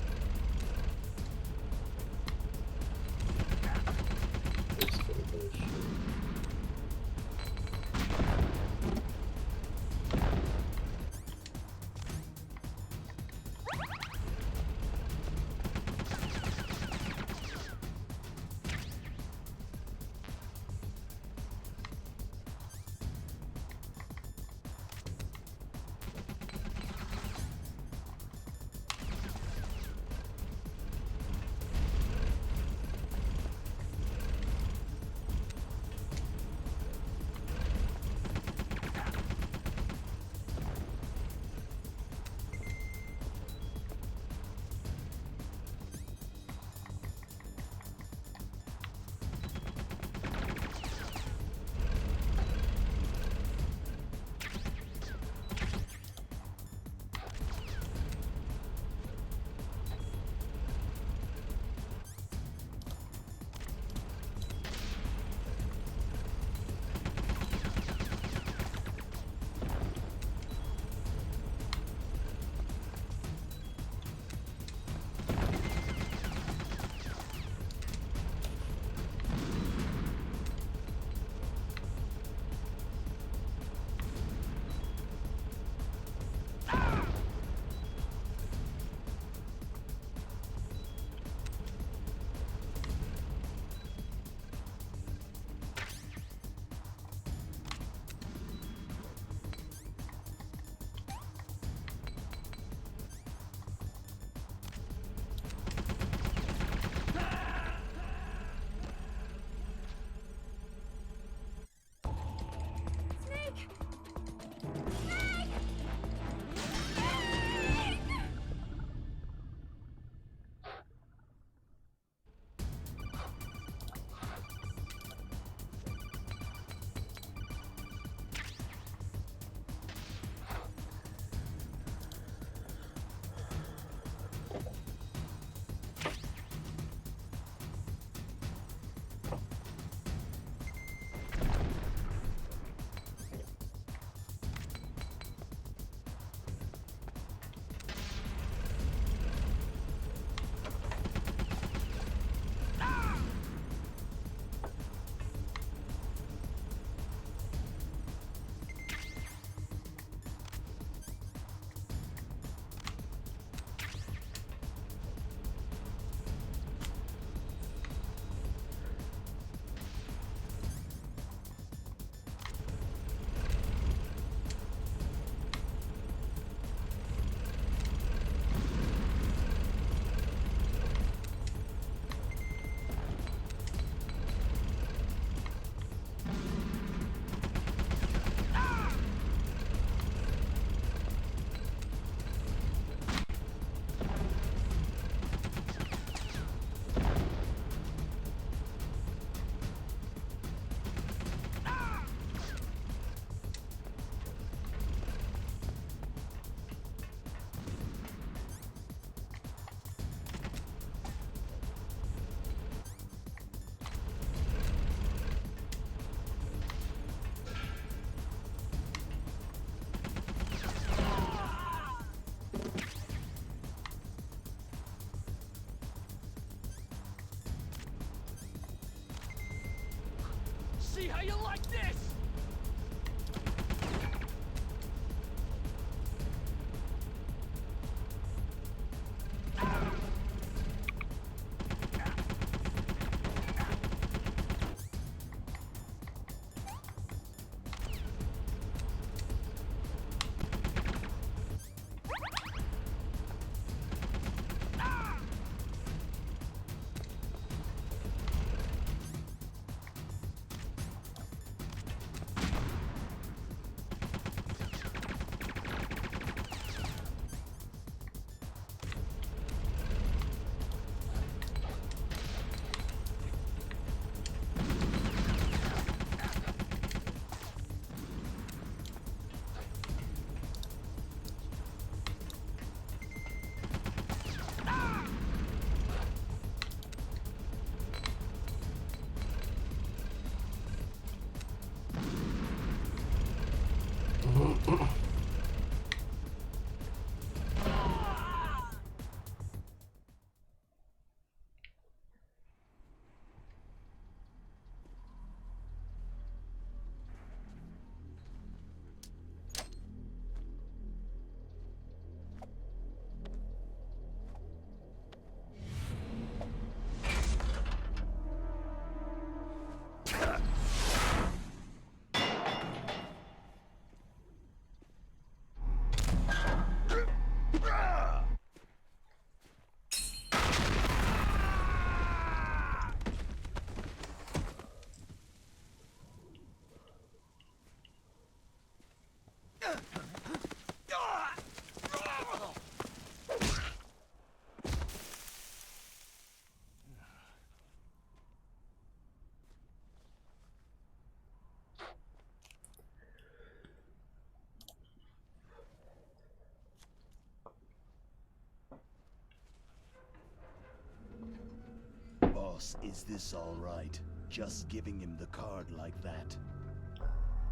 Boss, is this all right? Just giving him the card like that?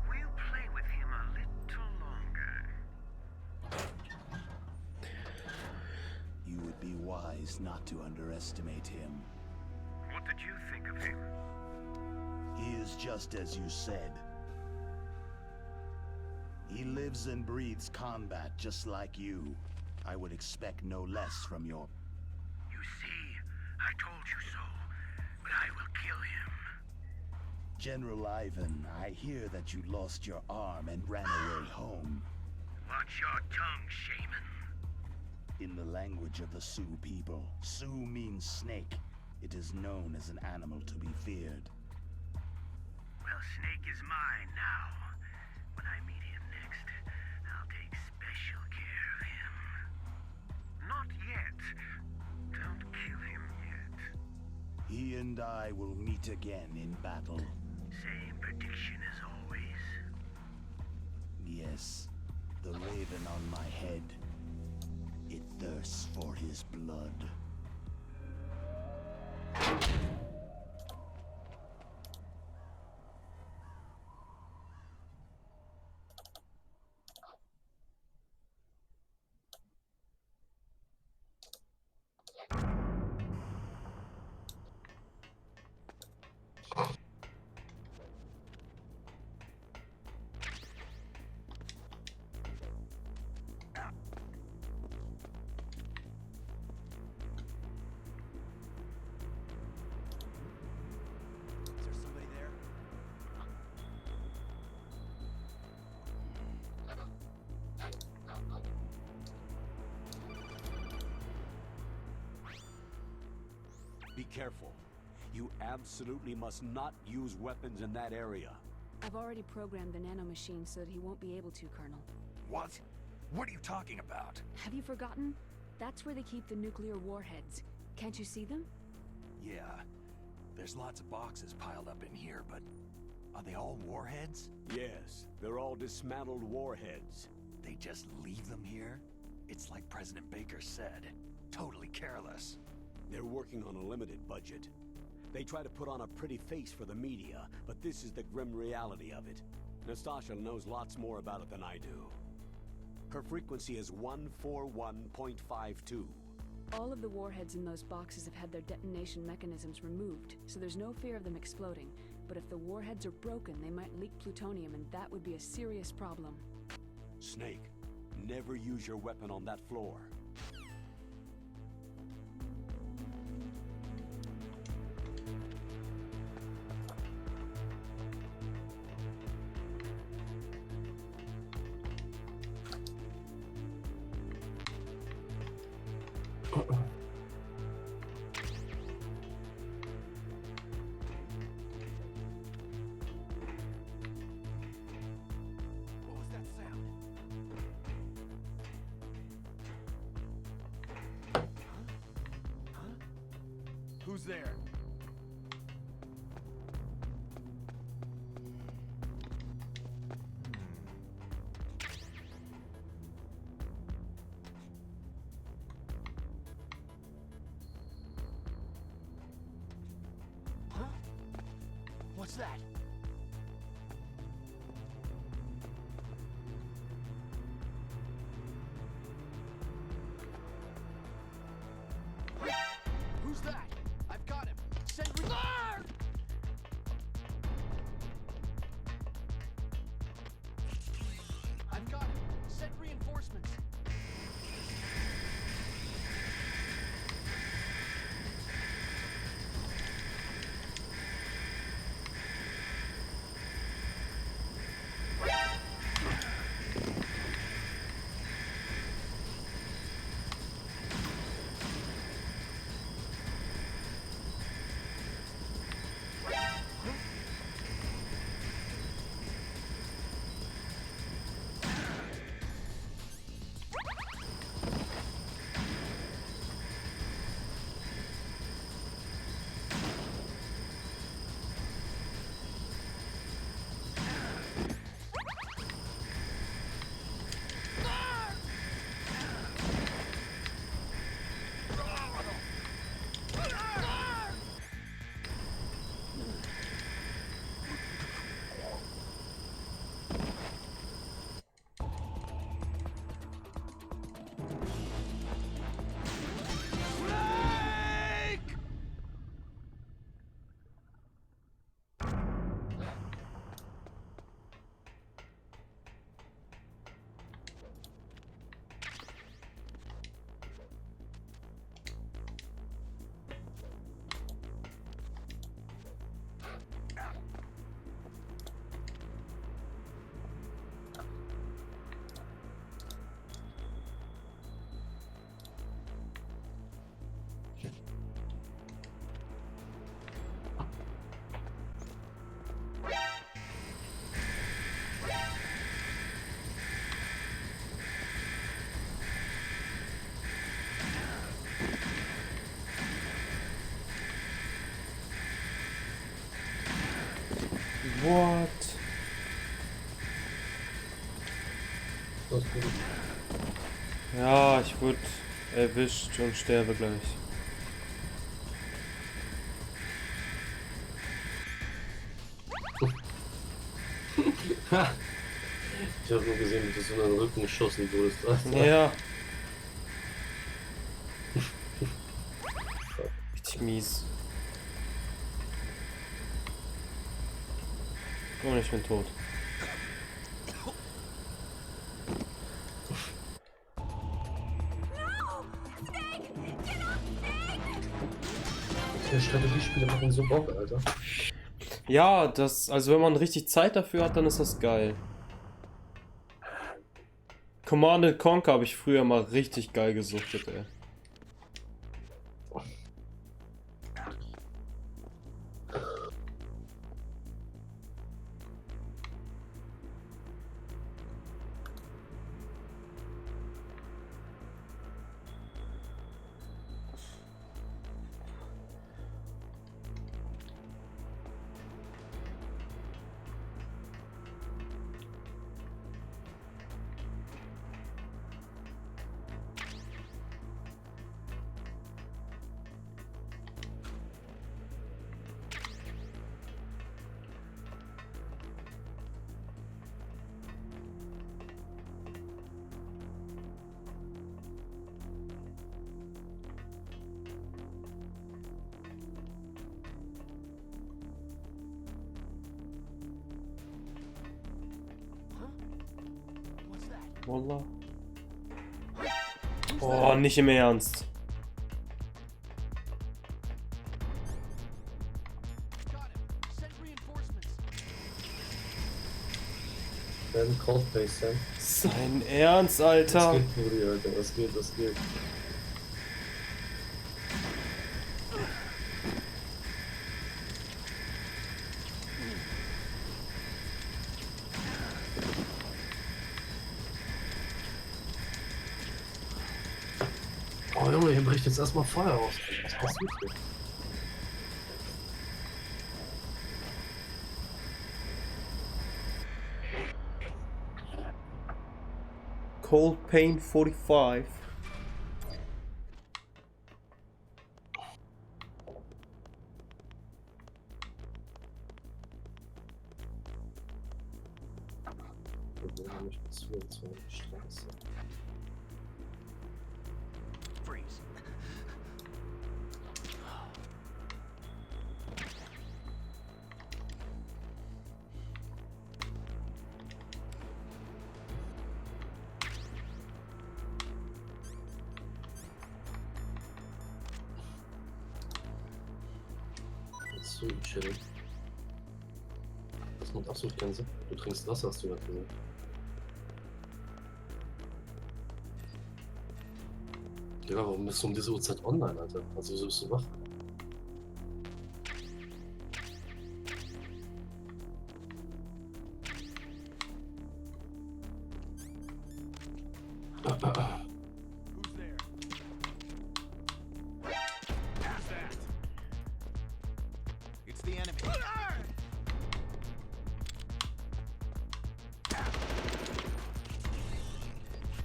We'll play with him a little longer. You would be wise not to underestimate him. What did you think of him? He is just as you said. He lives and breathes combat just like you. I would expect no less from your... You see, I told you so, but I will kill him. General Ivan, I hear that you lost your arm and ran away home. Watch your tongue, shaman. In the language of the Sioux people, Sioux means snake. It is known as an animal to be feared. Well, Snake is mine now. When I meet him next, I'll take special care of him. Not yet. Don't kill him yet. He and I will meet again in battle. Same prediction as always. Yes, the raven on my head. It thirsts for his blood. Is there somebody there? Be careful. You absolutely must not use weapons in that area. I've already programmed the nanomachine so that he won't be able to, Colonel. What? What are you talking about? Have you forgotten? That's where they keep the nuclear warheads. Can't you see them? Yeah, there's lots of boxes piled up in here, but are they all warheads? Yes, they're all dismantled warheads. They just leave them here? It's like President Baker said, totally careless. They're working on a limited budget. They try to put on a pretty face for the media, but this is the grim reality of it. Nastasha knows lots more about it than I do. Her frequency is 141.52. All of the warheads in those boxes have had their detonation mechanisms removed, so there's no fear of them exploding. But if the warheads are broken, they might leak plutonium, and that would be a serious problem. Snake, never use your weapon on that floor. What was that sound? Huh? Who's there? Huh? What's that? Who's that? I've got him. Send I've got him. Send reinforcements. Das ist gut. Ja, ich wurde erwischt und sterbe gleich. Ich habe nur gesehen, wie du so in den Rücken geschossen wurdest. Alter. Ja. Richtig mies. Und ich bin tot. Die Strategiespiele machen so Bock, Alter. Ja, also wenn man richtig Zeit dafür hat, dann ist das geil. Command & Conquer habe ich früher mal richtig geil gesuchtet, ey. Wallah. Oh, nicht im Ernst. Dann Coldplay, Sam. Sein Ernst, Was Alter. geht, Brudi, Alter? Was geht, was geht? Oh Junge, hier bricht jetzt erstmal Feuer aus. Was passiert hier? Cold Pain 45. Wir wollen nicht zu, jetzt war die Straße. Freeze. Jetzt so chillen. Das macht absolut keinen Sinn. Du trinkst Wasser, hast du gerade gesagt. Ja, warum bist du um diese Uhrzeit online, Alter? Also wieso bist du wach? Who's there? Who's that? It's the enemy.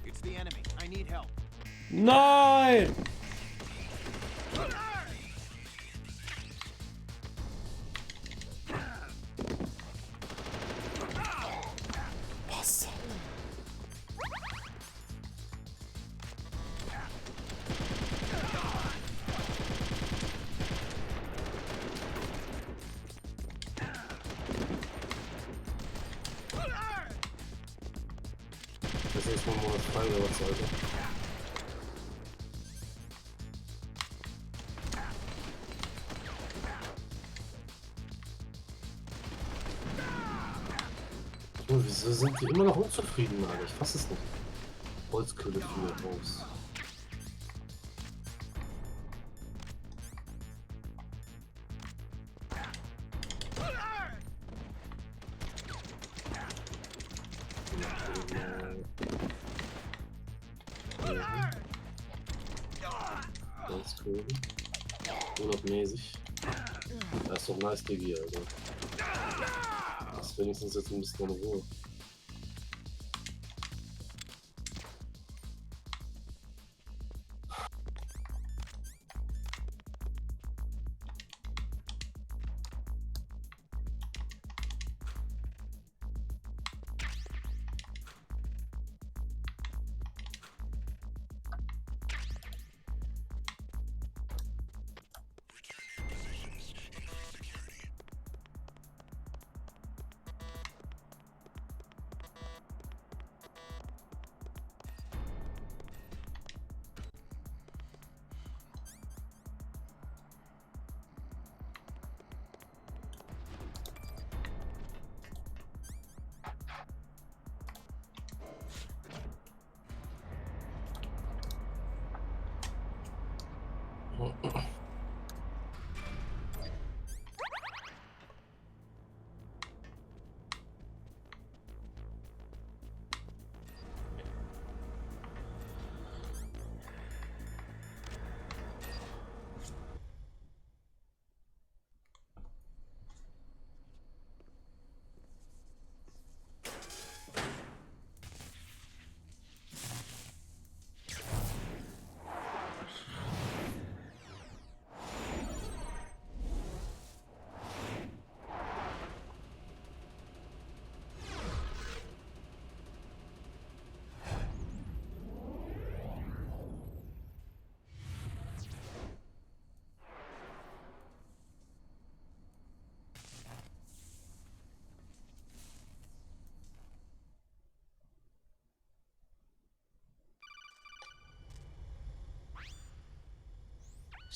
It's the enemy. I need help. Nein! Was? Das ist erstmal ein Monat frei oder was, Alter? Oh, wieso sind die immer noch unzufrieden, Alter? Ich fass es nicht. Holzkohle für raus. Holzkohle. Urlaubmäßig. Das ist doch nice, Diggi, Alter. Das ist wenigstens jetzt ein bisschen in Ruhe.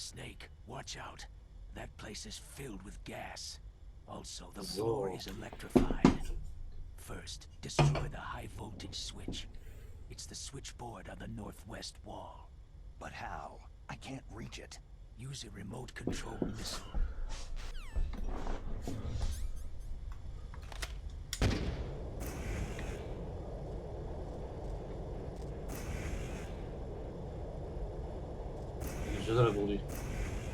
Snake, watch out. That place is filled with gas. Also, the So. floor is electrified. First, destroy the high voltage switch. It's the switchboard on the northwest wall. But how? I can't reach it. Use a remote control missile. Il est déjà dans la bourrue.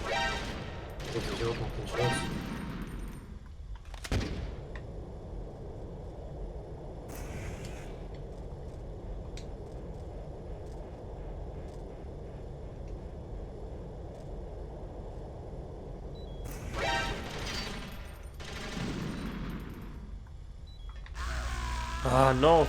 Ça, c'est déjà autant de choses. Ah, no.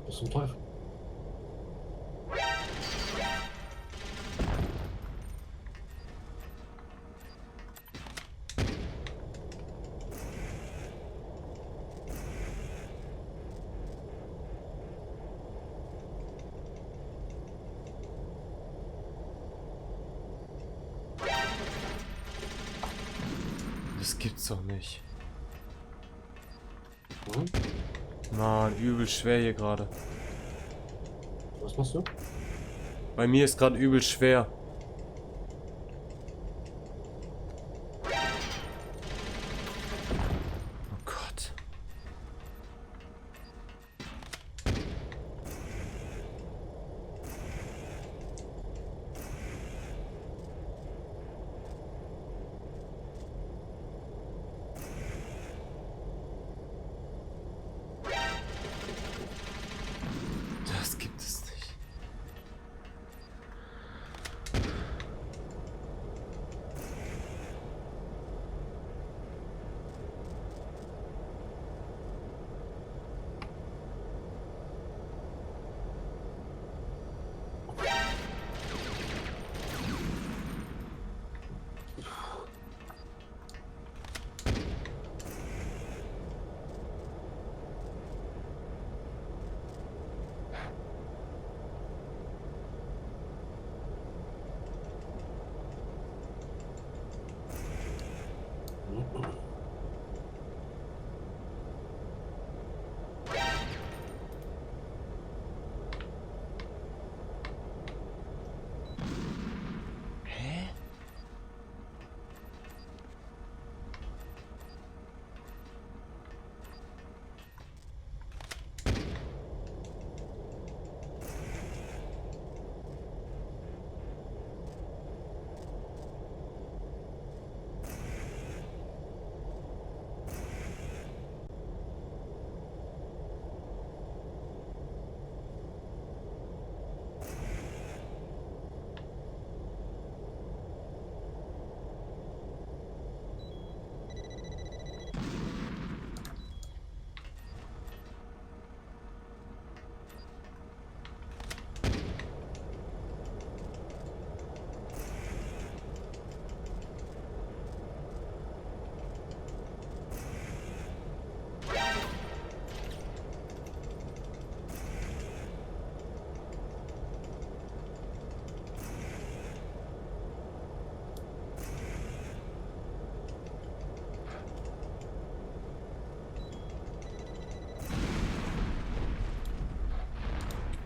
Was zum Teufel? Das gibt's doch nicht. Hm? Mann, übel schwer hier gerade. Was machst du? Bei mir ist gerade übel schwer. Oh Gott. Das gibt es nicht.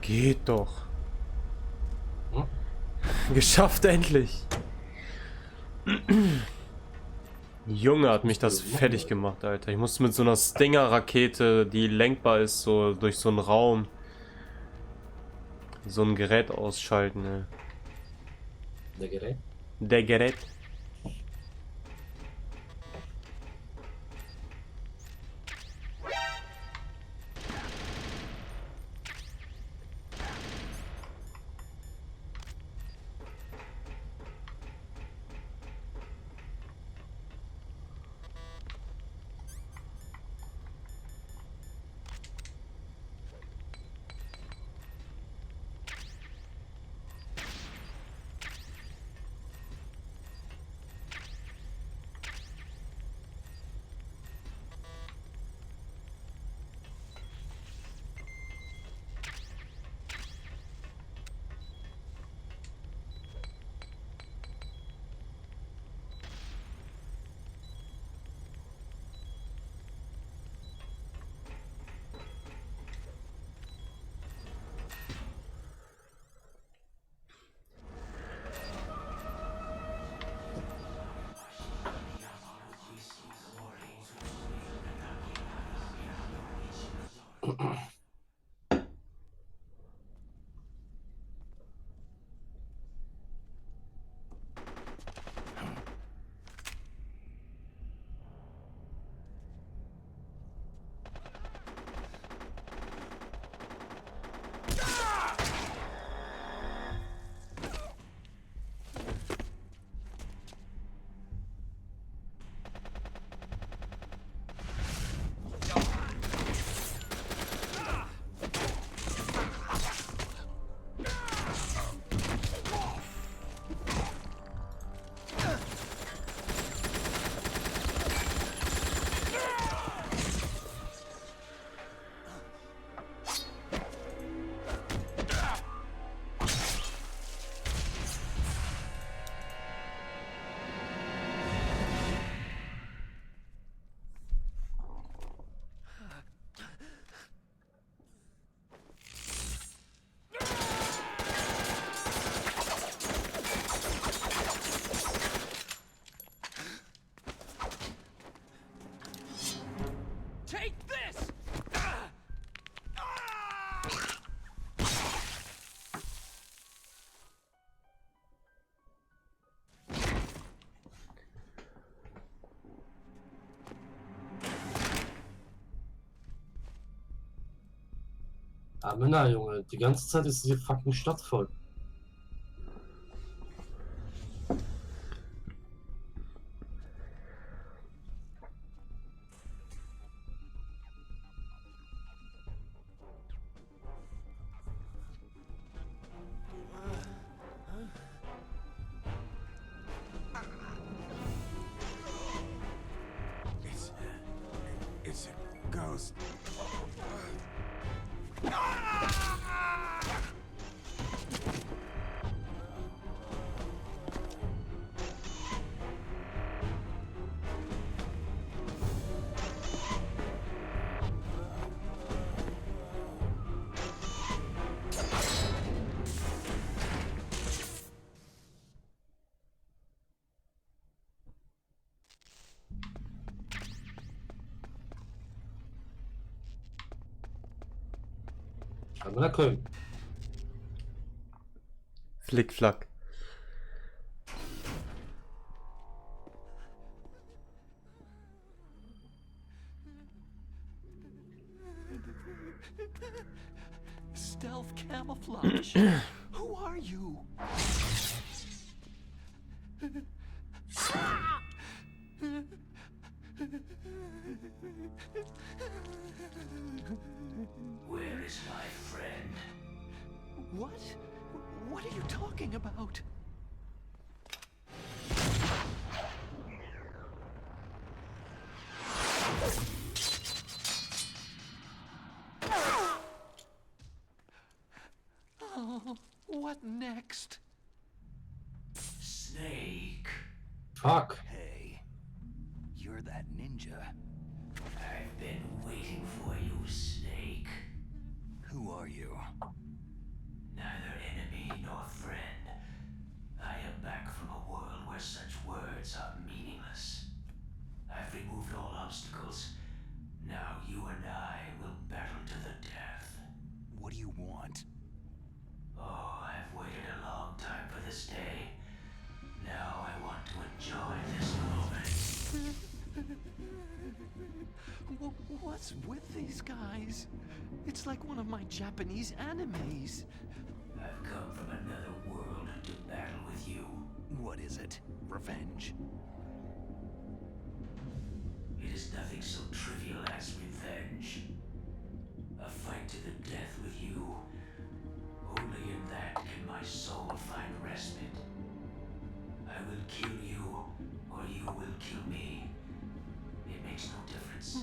Geht doch. Hm? Geschafft endlich. Junge, hat mich das fertig gemacht, Alter. Ich musste mit so einer Stinger-Rakete, die lenkbar ist, so durch so einen Raum, so ein Gerät ausschalten, ey. Der Gerät? Der Gerät. Aber na, Junge, die ganze Zeit ist diese fucking Stadt voll. It's a ghost. Aber na komm. Flickflack. Stealth camouflage. Who are you? Where is my friend? What? What are you talking about? Oh, what next? Snake. Fuck. Hey, you're that ninja. I've been waiting for you, Snake. Who are you? Neither enemy nor friend. I am back from a world where such words are meaningless. I've removed all obstacles. Now you and I will battle to the death. What do you want? Oh, I've waited a long time for this day. Now I want to enjoy this moment. What's with these guys? It's like one of my Japanese animes. I've come from another world to battle with you. What is it? Revenge? It is nothing so trivial as revenge. A fight to the death with you. Only in that can my soul find respite. I will kill you, or you will kill me. It makes no difference.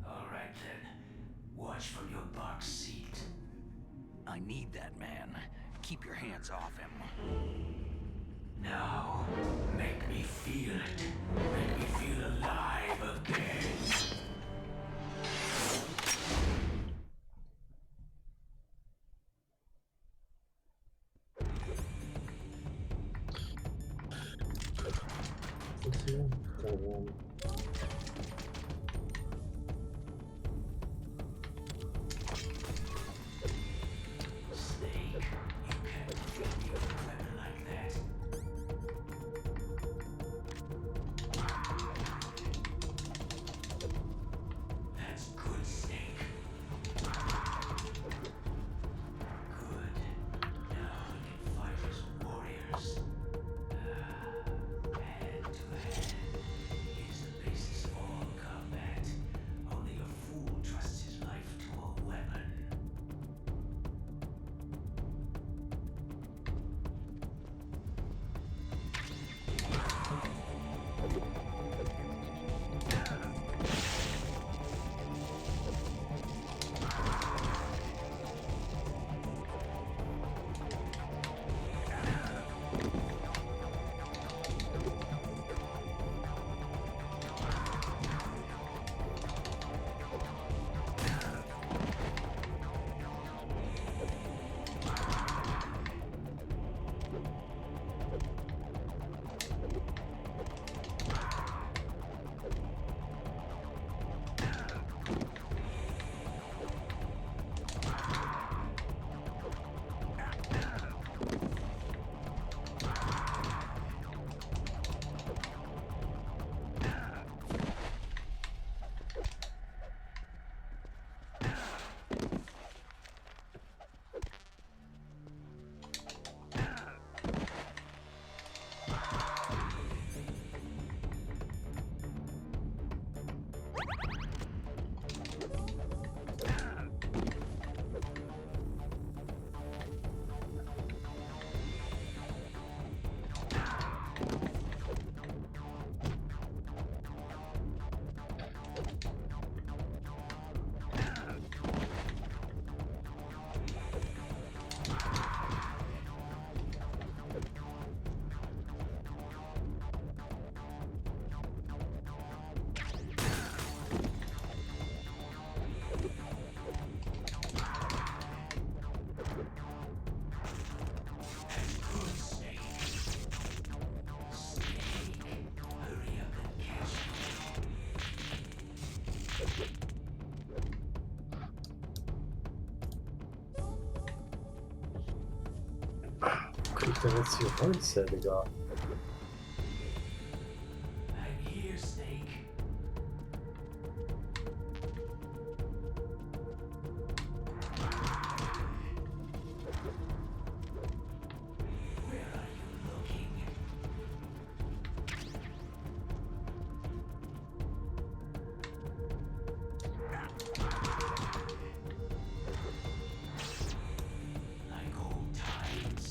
All right then. Watch from your box seat. I need that man. Keep your hands off him. Now, make me feel it. Make me feel alive again. Snake, you can't feed me with a weapon like that. That's good, Snake. Good. Now we can fight as warriors. Hand to hand. It is the basis of all combat. Only a fool trusts his life to a weapon. Krieg ich denn jetzt hier Holz her, Digga? I'm here, Snake. Where are you looking? Like old times.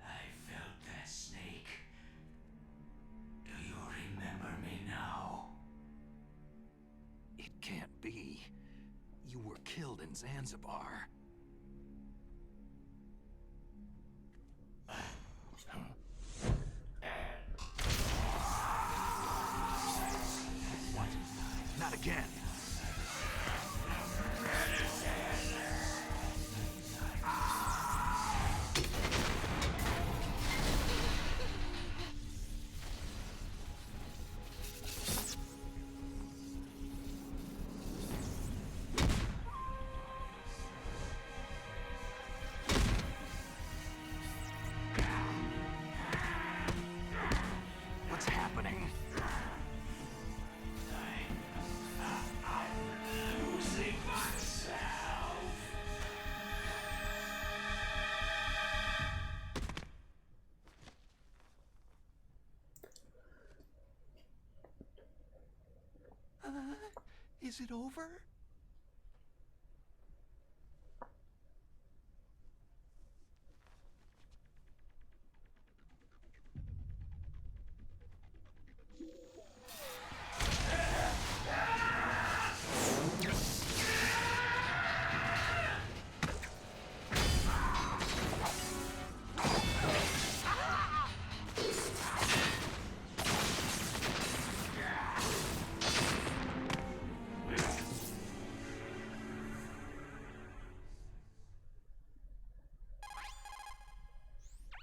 I felt that snake. Do you remember me now? It can't be. You were killed in Zanzibar. What? Not again. What's happening? Losing myself. Is it over?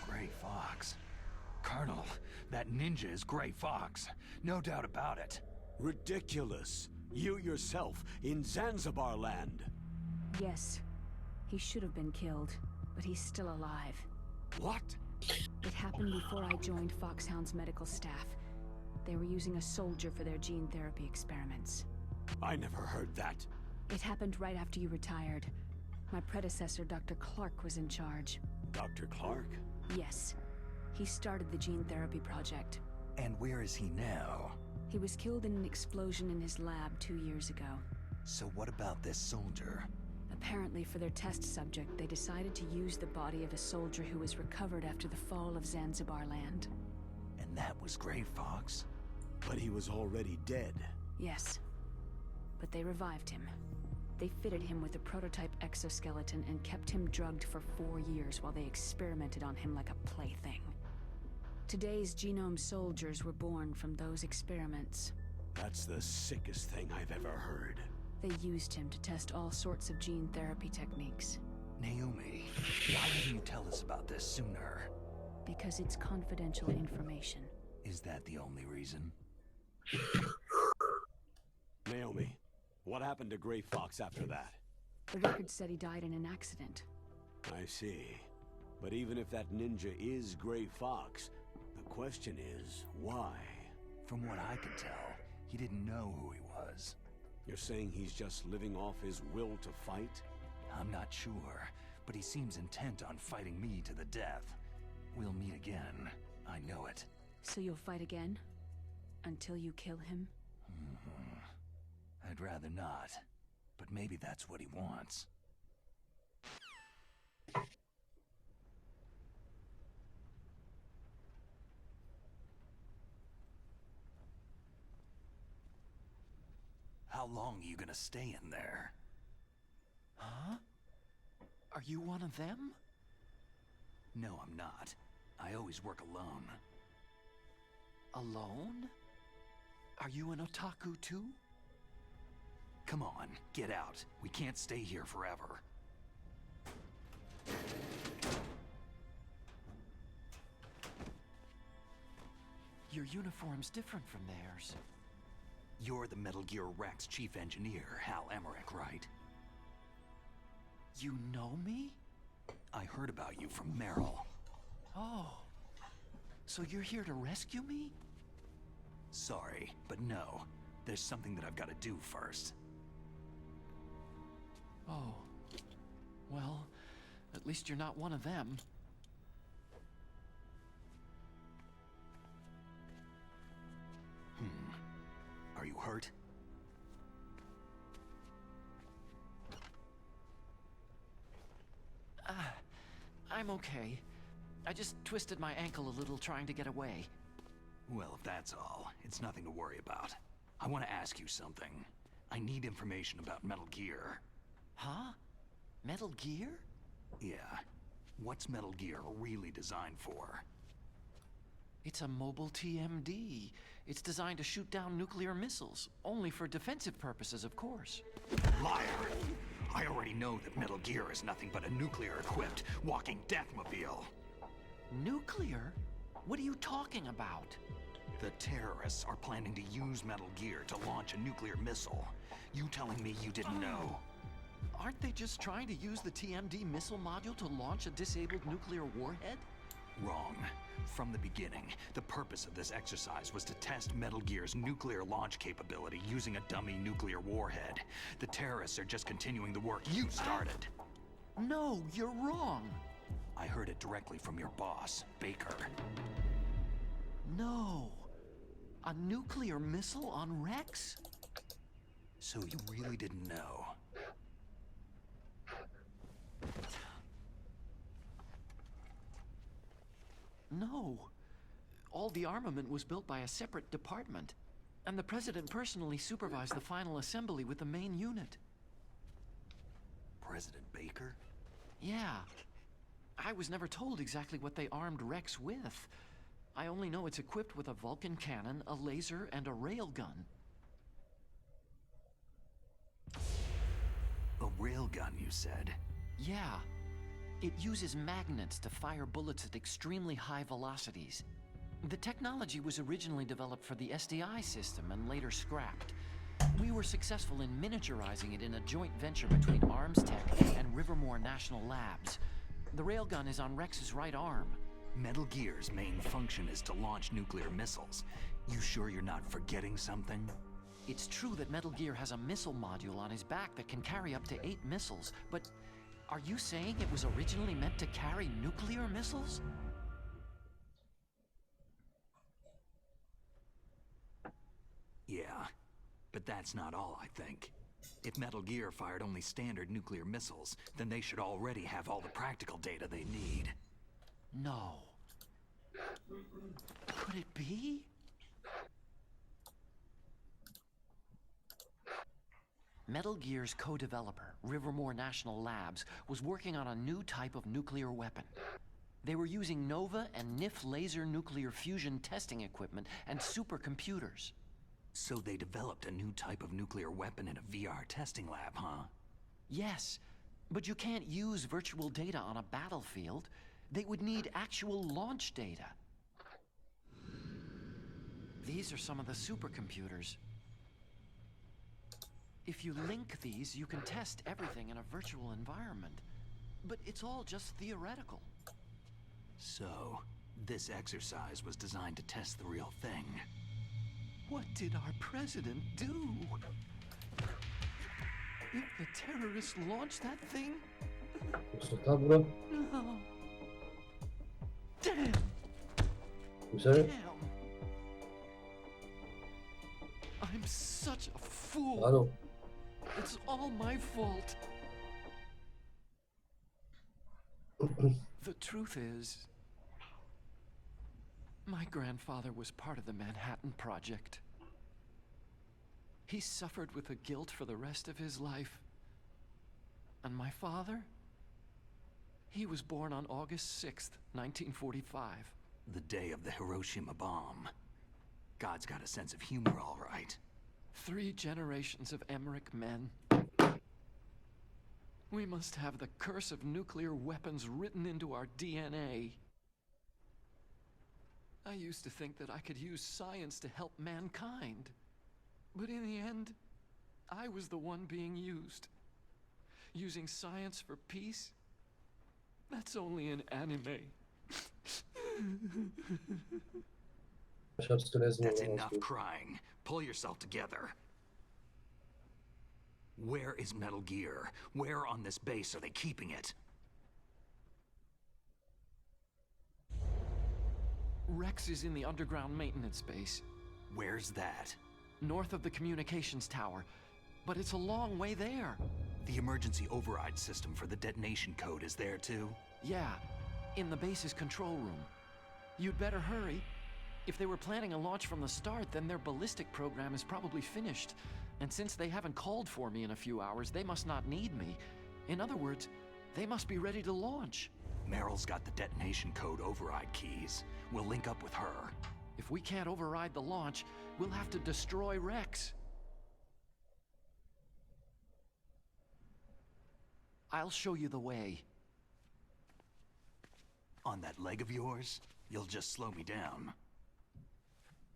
Gray Fox. Colonel, that ninja is Gray Fox. No doubt about it. Ridiculous. You yourself in Zanzibar land. Yes. He should have been killed, but he's still alive. What? It happened before I joined Foxhound's medical staff. They were using a soldier for their gene therapy experiments. I never heard that. It happened right after you retired. My predecessor, Dr. Clark, was in charge. Dr. Clark? Yes. He started the gene therapy project. And where is he now? He was killed in an explosion in his lab 2 years ago. So what about this soldier? Apparently, for their test subject, they decided to use the body of a soldier who was recovered after the fall of Zanzibar land. And that was Gray Fox? But he was already dead. Yes. But they revived him. They fitted him with a prototype exoskeleton and kept him drugged for 4 years while they experimented on him like a plaything. Today's genome soldiers were born from those experiments. That's the sickest thing I've ever heard. They used him to test all sorts of gene therapy techniques. Naomi, why didn't you tell us about this sooner? Because it's confidential information. Is that the only reason? Naomi, what happened to Gray Fox after that? The record said he died in an accident. I see. But even if that ninja is Gray Fox, the question is, why? From what I could tell, he didn't know who he was. You're saying he's just living off his will to fight? I'm not sure, but he seems intent on fighting me to the death. We'll meet again. I know it. So you'll fight again? Until you kill him? I'd rather not, but maybe that's what he wants. How long are you gonna stay in there? Huh? Are you one of them? No, I'm not. I always work alone. Alone? Are you an otaku too? Come on, get out. We can't stay here forever. Your uniform's different from theirs. You're the Metal Gear Rex chief engineer, Hal Emmerich, right? You know me? I heard about you from Meryl. Oh. So you're here to rescue me? Sorry, but no. There's something that I've got to do first. Oh. Well, at least you're not one of them. hurt? I'm okay. I just twisted my ankle a little trying to get away. Well, if that's all, it's nothing to worry about. I want to ask you something. I need information about Metal Gear. Huh? Metal Gear? Yeah. What's Metal Gear really designed for? It's a mobile TMD. It's designed to shoot down nuclear missiles. Only for defensive purposes, of course. Liar! I already know that Metal Gear is nothing but a nuclear-equipped, walking deathmobile. Nuclear? What are you talking about? The terrorists are planning to use Metal Gear to launch a nuclear missile. You telling me you didn't know? Aren't they just trying to use the TMD missile module to launch a disabled nuclear warhead? Wrong. From the beginning, the purpose of this exercise was to test Metal Gear's nuclear launch capability using a dummy nuclear warhead. The terrorists are just continuing the work you started. No, you're wrong. I heard it directly from your boss, Baker. No. A nuclear missile on Rex? So you really didn't know? No. All the armament was built by a separate department, and the President personally supervised the final assembly with the main unit. President Baker? Yeah. I was never told exactly what they armed Rex with. I only know it's equipped with a Vulcan cannon, a laser, and a railgun. A railgun, you said? Yeah. It uses magnets to fire bullets at extremely high velocities. The technology was originally developed for the SDI system and later scrapped. We were successful in miniaturizing it in a joint venture between Arms Tech and Rivermore National Labs. The railgun is on Rex's right arm. Metal Gear's main function is to launch nuclear missiles. You sure you're not forgetting something? It's true that Metal Gear has a missile module on his back that can carry up to 8 missiles, but are you saying it was originally meant to carry nuclear missiles? Yeah, but that's not all, I think. If Metal Gear fired only standard nuclear missiles, then they should already have all the practical data they need. No. Could it be? Metal Gear's co-developer, Rivermore National Labs, was working on a new type of nuclear weapon. They were using NOVA and NIF laser nuclear fusion testing equipment and supercomputers. So they developed a new type of nuclear weapon in a VR testing lab, huh? Yes, but you can't use virtual data on a battlefield. They would need actual launch data. These are some of the supercomputers. If you link these, you can test everything in a virtual environment. But it's all just theoretical. So, this exercise was designed to test the real thing. What did our president do? If the terrorists launched that thing? Soltar, bro. No. Damn! Vous savez? Damn! I'm such a fool! Allô? It's all my fault. The truth is, my grandfather was part of the Manhattan Project. He suffered with the guilt for the rest of his life. And my father? He was born on August 6th, 1945. The day of the Hiroshima bomb. God's got a sense of humor, all right. 3 generations of Emmerich men. We must have the curse of nuclear weapons written into our DNA. I used to think that I could use science to help mankind. But in the end, I was the one being used. Using science for peace? That's only in anime. That's enough crying. Pull yourself together. Where is Metal Gear? Where on this base are they keeping it? Rex is in the underground maintenance base. Where's that? north of the communications tower. But it's a long way there. The emergency override system for the detonation code is there too? Yeah, in the base's control room. You'd better hurry. If they were planning a launch from the start, then their ballistic program is probably finished. And since they haven't called for me in a few hours, they must not need me. In other words, they must be ready to launch. Meryl's got the detonation code override keys. We'll link up with her. If we can't override the launch, we'll have to destroy Rex. I'll show you the way. On that leg of yours, you'll just slow me down.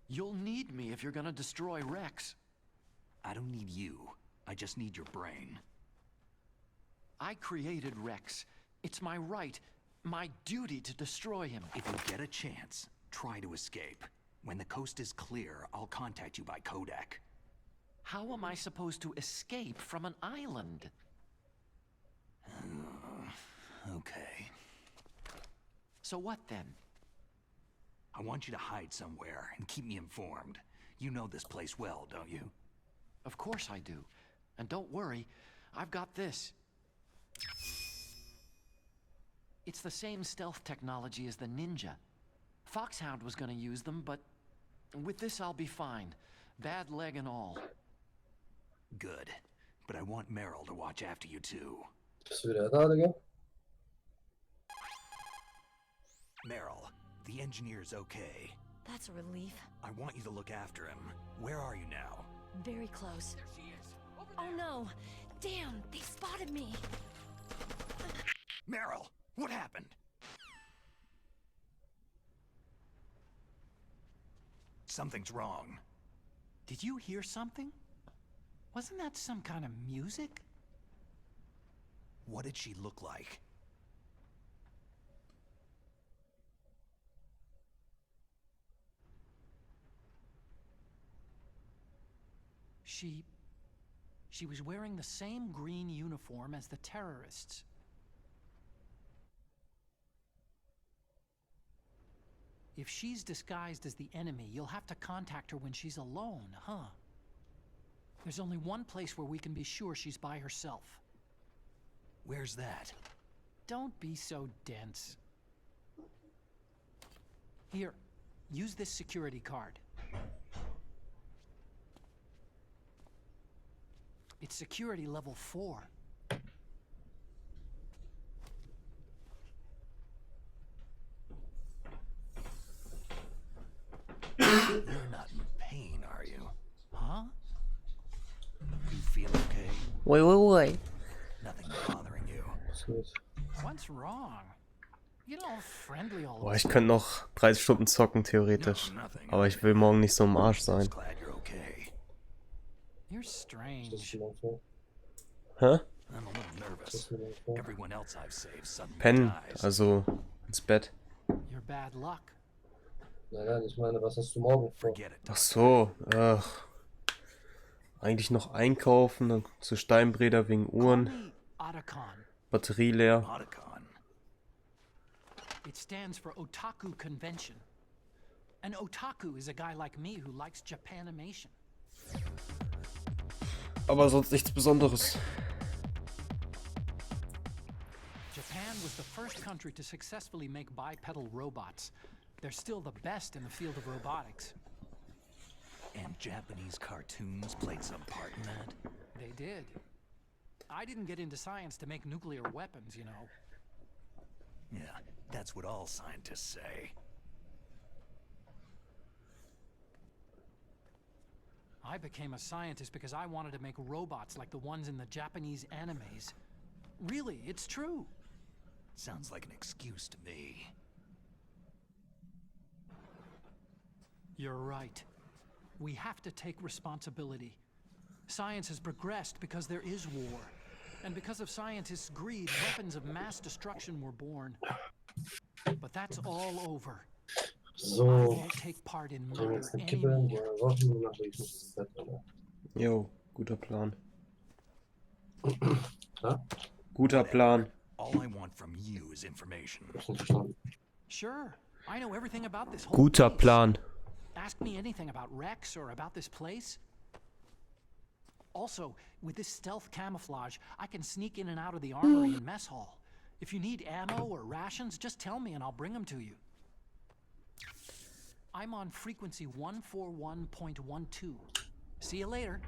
You'll need me if you're gonna destroy Rex. I don't need you. I just need your brain. I created Rex. It's my right, my duty to destroy him. If you get a chance, try to escape. When the coast is clear, I'll contact you by Kodak. How am I supposed to escape from an island? Okay. So what then? I want you to hide somewhere and keep me informed. You know this place well, don't you? Of course I do. And don't worry, I've got this. It's the same stealth technology as the Ninja. Foxhound was gonna use them, but with this I'll be fine. Bad leg and all. Good. But I want Meryl to watch after you too. Bist du wieder da, Digga? Meryl, the engineer's okay. That's a relief. I want you to look after him. Where are you now? Very close. There she is. Oh no! Damn, they spotted me! Meryl, what happened? Something's wrong. Did you hear something? Wasn't that some kind of music? What did she look like? She was wearing the same green uniform as the terrorists. If she's disguised as the enemy, you'll have to contact her when she's alone, huh? There's only one place where we can be sure she's by herself. Where's that? Don't be so dense. Here, use this security card. It's security level 4. You're not in pain, are you? Huh? You feel okay? Wait. Nothing bothering you. What's wrong? You get all friendly all Boah, ich könnte noch 30 Stunden zocken, theoretisch. Aber ich will morgen nicht so im Arsch sein. Glad you're okay. You're strange. Hä? I'm a little nervous. Everyone else I've saved suddenly Pennen, dies. also ins Bett. You're bad luck. Nein, ich meine, was hast du morgen vor? Forget it. Ach so, ach. Eigentlich noch einkaufen, dann zu Steinbreder wegen Uhren. Otacon. Batterie leer. Otacon. It stands for Otaku Convention. An otaku is a guy like me who likes Japanimation. Aber sonst nichts Besonderes. Japan was the first country to successfully make bipedal robots. They're still the best in the field of robotics. And Japanese cartoons played some part in that? They did. I didn't get into science to make nuclear weapons, you know. Yeah, that's what all scientists say. I became a scientist because I wanted to make robots like the ones in the Japanese animes. Really, it's true. Sounds like an excuse to me. You're right. We have to take responsibility. Science has progressed because there is war. And because of scientists' greed, weapons of mass destruction were born. But that's all over. So, I won't take part in murder anymore. Jo, guter Plan. Huh? Guter Plan. All I want from you is information. Sure, I know everything about this whole Guter place. Plan. Ask me anything about Rex or about this place, Also, with this stealth camouflage, I can sneak in and out of the armory and mess hall. If you need ammo or rations, just tell me and I'll bring them to you. I'm on frequency 141.12. See you later.